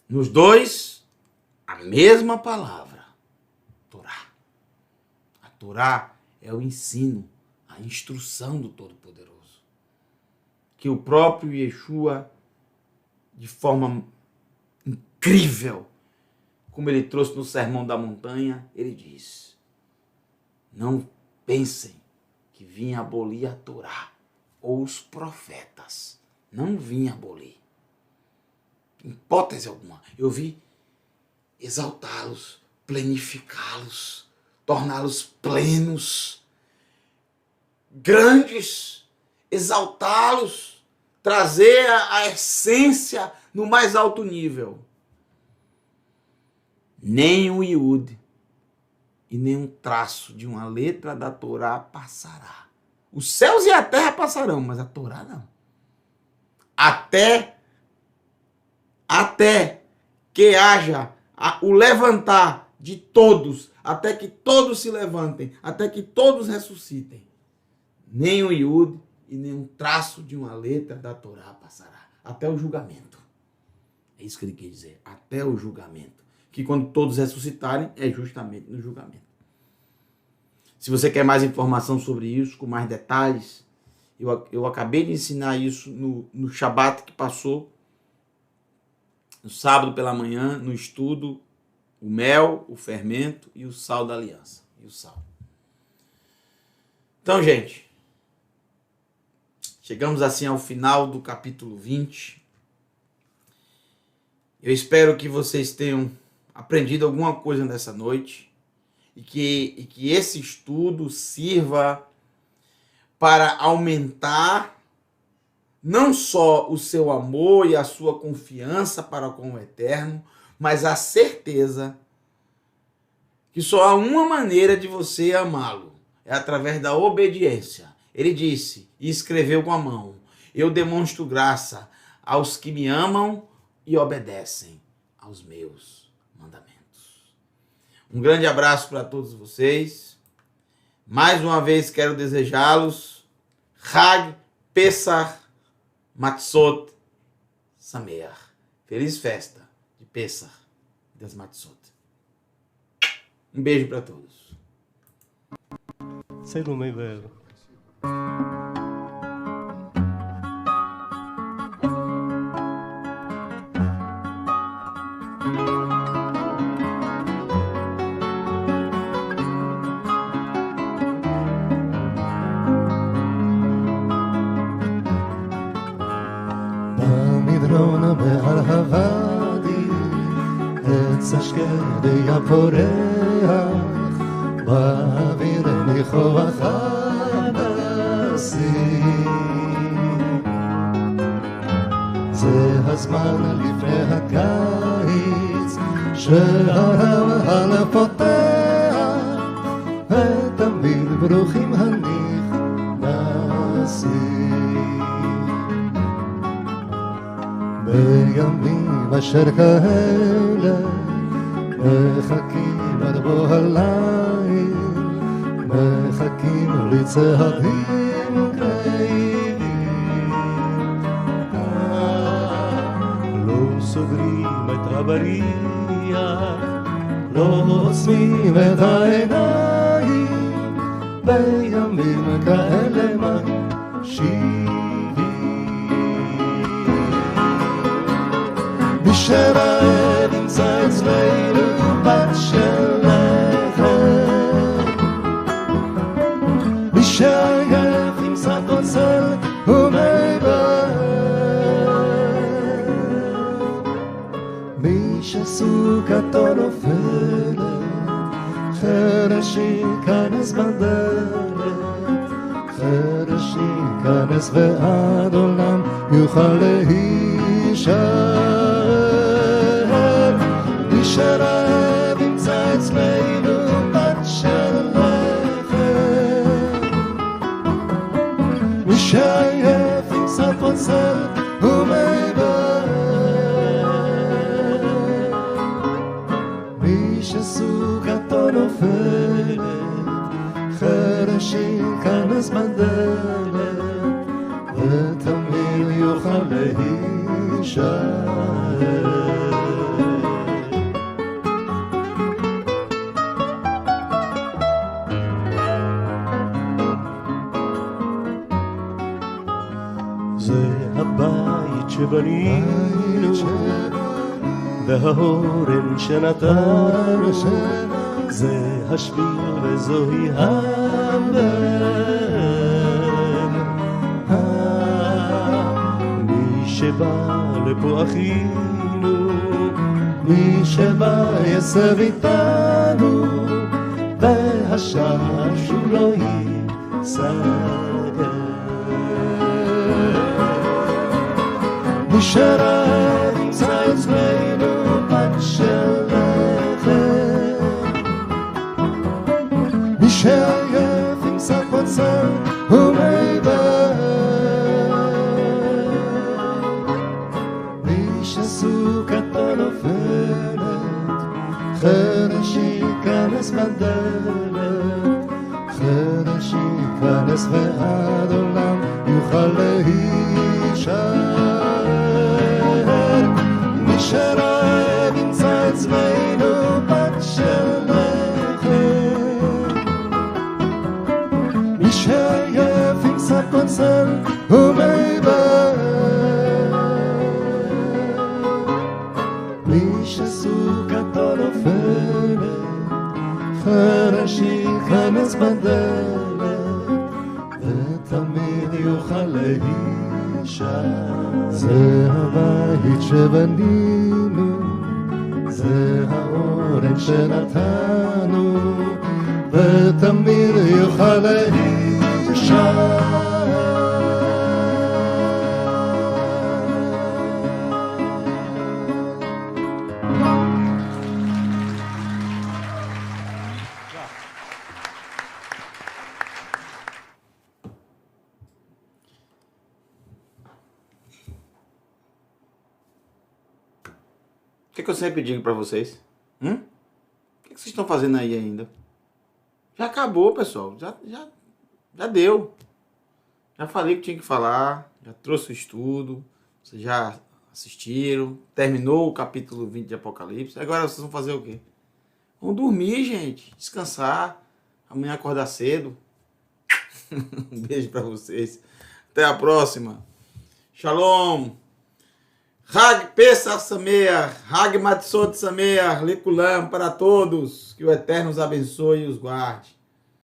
A: Nos 2, a mesma palavra. Torá. A Torá é o ensino, a instrução do Todo-Poderoso. Que o próprio Yeshua, de forma incrível, como ele trouxe no Sermão da Montanha, ele diz: não pensem que vinha abolir a Torá ou os profetas. Não vinha abolir. Em hipótese alguma. Eu vi exaltá-los, plenificá-los, torná-los plenos, grandes, exaltá-los, trazer a essência no mais alto nível. Nem o Iud e nem um traço de uma letra da Torá passará. Os céus e a terra passarão, mas a Torá não. Até que haja o levantar de todos, até que todos se levantem, até que todos ressuscitem. Nem o Iud e nem um traço de uma letra da Torá passará. Até o julgamento. É isso que ele quer dizer. Até o julgamento. Que quando todos ressuscitarem, é justamente no julgamento. Se você quer mais informação sobre isso, com mais detalhes, eu acabei de ensinar isso no Shabat que passou, no sábado pela manhã, no estudo, o mel, o fermento e o sal da aliança. E o sal. Então, gente, chegamos assim ao final do capítulo 20. Eu espero que vocês tenham aprendido alguma coisa nessa noite e que esse estudo sirva para aumentar não só o seu amor e a sua confiança para com o Eterno, mas a certeza que só há uma maneira de você amá-lo, é através da obediência. Ele disse e escreveu com a mão: eu demonstro graça aos que me amam e obedecem aos meus mandamentos. Um grande abraço para todos vocês. Mais uma vez quero desejá-los Hag Pesach Matzot Sameach. Feliz festa de Pesach das Matzot. Um beijo para todos.
B: Sei do meio velho.
C: במדרון בהר הוואדי עץ השקדי הפורח באוויר ניחוח הדסים זה הזמן לפני הקיץ שהרב הלב פותח ותמיד ברוכים הנכנסים בימים אשר כאלה מחכים עד בוא הליל מחכים לצעדים קרבים
B: לא סוגרים את הבריח,
C: לא עוצמים את העיניים בימים כאלה מקשיבים מי שרעב ימצא אצלנו בת של לחם מי שעייף ימצא קוצר ומי בהר מי שסוכתו נופלת חרש ייכנס בדלת חרש ייכנס ועד עולם יוכל להישאר מי שרעב ימצא אצלנו קוצר ומעבר. מי שסוכתו נופלת, חרש ייכנס בדלת, ותמיד יוכל להישאר.
B: זה הבית שבנינו וההורן שנתנו, זה השביל וזוהי הבן. מי שבא לפה אחינו,
C: מי שבא יסב איתנו, והשער שהוא לא ייסגר. מי שרב ימצא אצלנו פת של לחם, מי שעייף ימצא קוצר ומעבר. מי שסוכתו נופלת, חרש ייכנס בדלת, חרש ייכנס ועד עולם יוכל להישאר. מי שרעב ימצא אצלנו פת של לחם, מי שעייף ימצא קוצר ומעבר. מי שסוכתו נופלת, חרש ייכנס בדלת, ותמיד יוכל להישאר. זה הבית שבנינו, זה האורן שנתנו, ותמיד יוכל להישאר.
A: O que eu sempre digo pra vocês? O que vocês estão fazendo aí ainda? Já acabou, pessoal. Já deu. Já falei o que tinha que falar. Já trouxe o estudo. Vocês já assistiram. Terminou o capítulo 20 de Apocalipse. Agora vocês vão fazer o quê? Vão dormir, gente. Descansar. Amanhã acordar cedo. Um beijo pra vocês. Até a próxima. Shalom. Hag Pesach Sameach, Hag Matzot Sameach, Likulam para todos, que o Eterno os abençoe e os guarde.